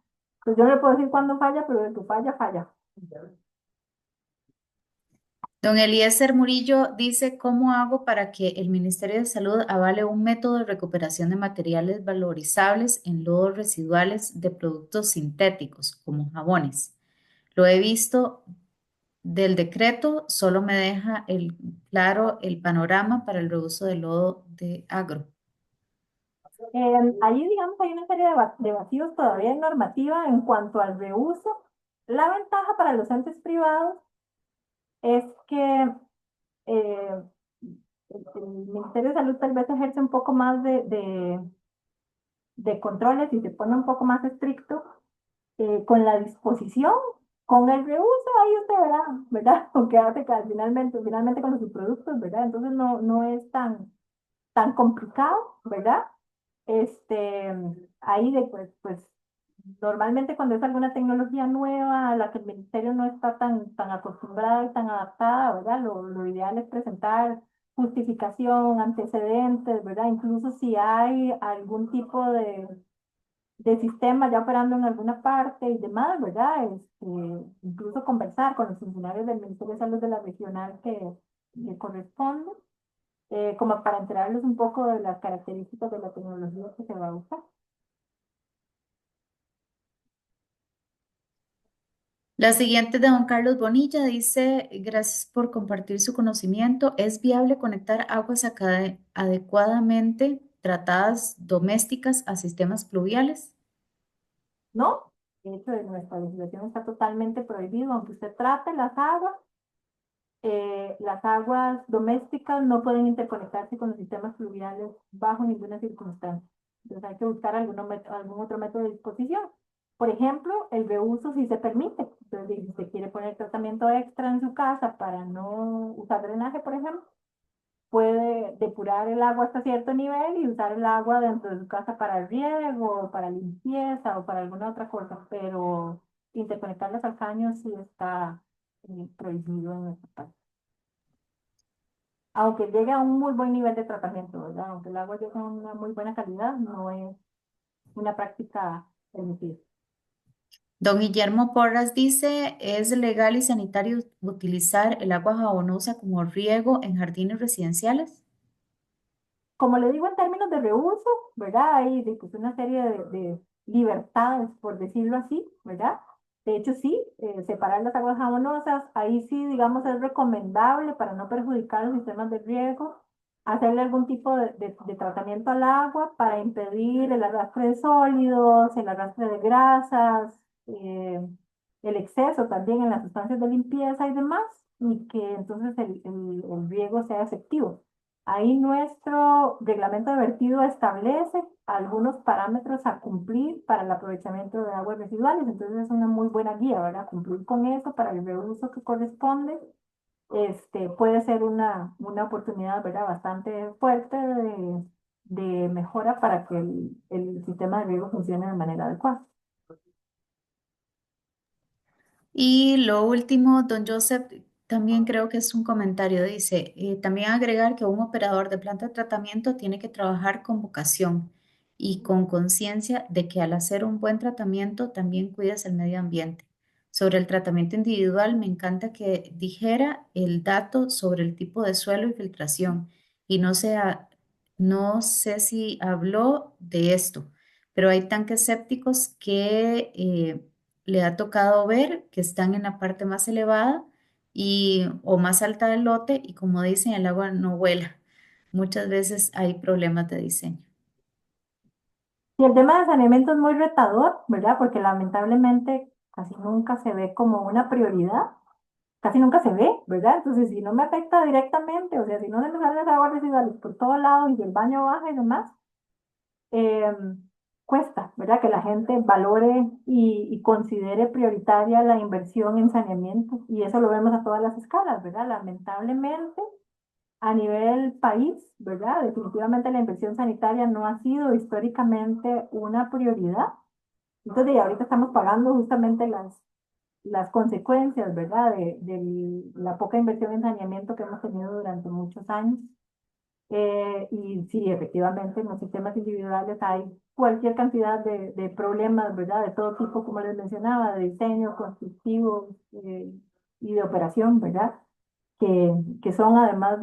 Pues yo no le puedo decir cuándo falla, pero de que falla, falla. Don Eliezer Murillo dice, ¿cómo hago para que el Ministerio de Salud avale un método de recuperación de materiales valorizables en lodos residuales de productos sintéticos, como jabones? Lo he visto del decreto, solo me deja claro el panorama para el reuso del lodo de agro. Ahí, digamos, hay una serie de vacíos todavía en normativa en cuanto al reuso. La ventaja para los entes privados es que eh, el Ministerio de Salud tal vez ejerce un poco más de controles y se pone un poco más estricto con la disposición, con el reuso, ahí usted verá, ¿verdad? Aunque hace que finalmente con los subproductos, ¿verdad? Entonces no es tan complicado, ¿verdad? Este, ahí pues normalmente cuando es alguna tecnología nueva a la que el ministerio no está tan acostumbrado y tan adaptada, ¿verdad? Lo ideal es presentar justificación, antecedentes, ¿verdad? Incluso si hay algún tipo de sistema ya operando en alguna parte y demás, ¿verdad? Incluso conversar con los funcionarios del Ministerio de Salud de la regional que corresponde como para enterarles un poco de las características de la tecnología que se va a usar. La siguiente de don Carlos Bonilla dice, gracias por compartir su conocimiento. ¿Es viable conectar aguas adecuadamente tratadas domésticas a sistemas pluviales? ¿No? De hecho, en nuestra legislación está totalmente prohibido, aunque usted trate las aguas domésticas no pueden interconectarse con los sistemas fluviales bajo ninguna circunstancia. Entonces hay que buscar algún otro método de disposición. Por ejemplo, el reuso sí se permite. Entonces, si usted quiere poner tratamiento extra en su casa para no usar drenaje, por ejemplo, puede depurar el agua hasta cierto nivel y usar el agua dentro de su casa para riego, para limpieza o para alguna otra cosa, pero interconectarlas al caño sí está prohibido en nuestro país. Aunque llegue a un muy buen nivel de tratamiento, ¿verdad? Aunque el agua llegue a una muy buena calidad, no es una práctica permitida. Don Guillermo Porras dice, ¿es legal y sanitario utilizar el agua jabonosa como riego en jardines residenciales? Como le digo en términos de reuso, ¿verdad? Hay pues, una serie de libertades, por decirlo así, ¿verdad? De hecho, sí, separar las aguas jabonosas, ahí sí, digamos, es recomendable para no perjudicar los sistemas de riego, hacerle algún tipo de tratamiento al agua para impedir el arrastre de sólidos, el arrastre de grasas, el exceso también en las sustancias de limpieza y demás, y que entonces el riego sea efectivo. Ahí nuestro reglamento de vertido establece algunos parámetros a cumplir para el aprovechamiento de aguas residuales. Entonces es una muy buena guía, ¿verdad? Cumplir con eso para el reuso que corresponde. Puede ser una oportunidad, ¿verdad? Bastante fuerte de mejora para que el sistema de riego funcione de manera adecuada. Y lo último, don Joseph, también creo que es un comentario, dice, también agregar que un operador de planta de tratamiento tiene que trabajar con vocación y con conciencia de que al hacer un buen tratamiento también cuidas el medio ambiente. Sobre el tratamiento individual, me encanta que dijera el dato sobre el tipo de suelo y filtración. Y no sé si habló de esto, pero hay tanques sépticos que le ha tocado ver que están en la parte más elevada o más alta del lote y como dicen, el agua no vuela. Muchas veces hay problemas de diseño. Y el tema de saneamiento es muy retador, ¿verdad? Porque lamentablemente casi nunca se ve como una prioridad, casi nunca se ve, ¿verdad? Entonces, si no me afecta directamente, o sea, si no se me salen las aguas residuales por todos lados y si el baño baja y demás, eh, cuesta, ¿verdad? Que la gente valore y considere prioritaria la inversión en saneamiento. Y eso lo vemos a todas las escalas, ¿verdad? Lamentablemente, a nivel país, ¿verdad? Definitivamente la inversión sanitaria no ha sido históricamente una prioridad. Entonces, y ahorita estamos pagando justamente las consecuencias, ¿verdad? De la poca inversión en saneamiento que hemos tenido durante muchos años. Y sí, efectivamente, en los sistemas individuales hay cualquier cantidad de problemas, ¿verdad? De todo tipo, como les mencionaba, de diseño, constructivo y de operación, ¿verdad? Que son además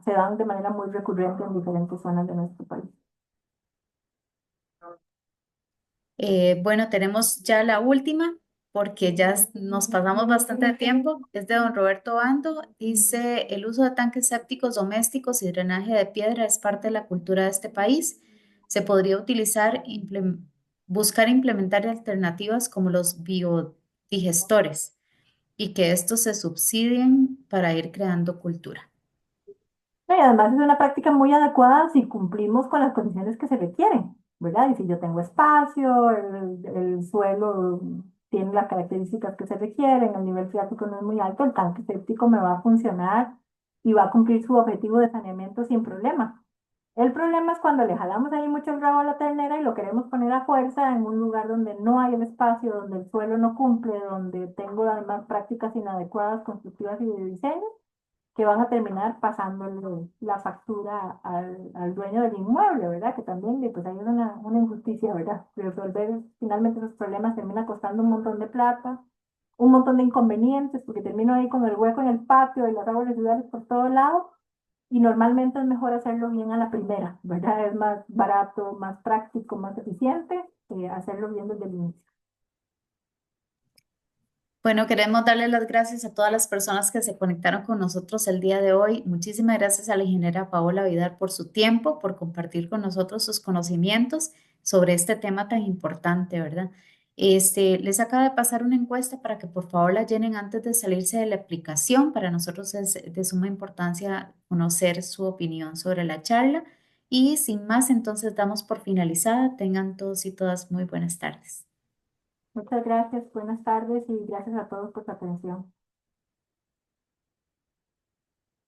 se dan de manera muy recurrente en diferentes zonas de nuestro país. Bueno, tenemos ya la última porque nos pasamos bastante de tiempo. Es de don Roberto Bando. Dice, el uso de tanques sépticos domésticos y drenaje de piedra es parte de la cultura de este país. Se podría buscar implementar alternativas como los biodigestores y que estos se subsidien para ir creando cultura. Y además es una práctica muy adecuada si cumplimos con las condiciones que se requieren, ¿verdad? Y si yo tengo espacio, el suelo tiene las características que se requieren, el nivel freático no es muy alto, el tanque séptico me va a funcionar y va a cumplir su objetivo de saneamiento sin problema. El problema es cuando le jalamos ahí mucho el rabo a la ternera y lo queremos poner a fuerza en un lugar donde no hay el espacio, donde el suelo no cumple, donde tengo además prácticas inadecuadas constructivas y de diseño que van a terminar pasándole la factura al dueño del inmueble, ¿verdad? Que también pues hay una injusticia, ¿verdad? Resolver finalmente esos problemas termina costando un montón de plata, un montón de inconvenientes, porque termino ahí con el hueco en el patio y las aguas residuales por todos lados, y normalmente es mejor hacerlo bien a la primera, ¿verdad? Es más barato, más práctico, más eficiente, hacerlo bien desde el inicio. Bueno, queremos darle las gracias a todas las personas que se conectaron con nosotros el día de hoy. Muchísimas gracias a la ingeniera Paola Vidal por su tiempo, por compartir con nosotros sus conocimientos sobre este tema tan importante, ¿verdad? Les acaba de pasar una encuesta para que por favor la llenen antes de salirse de la aplicación. Para nosotros es de suma importancia conocer su opinión sobre la charla. Y sin más, entonces damos por finalizada. Tengan todos y todas muy buenas tardes. Muchas gracias, buenas tardes y gracias a todos por su atención.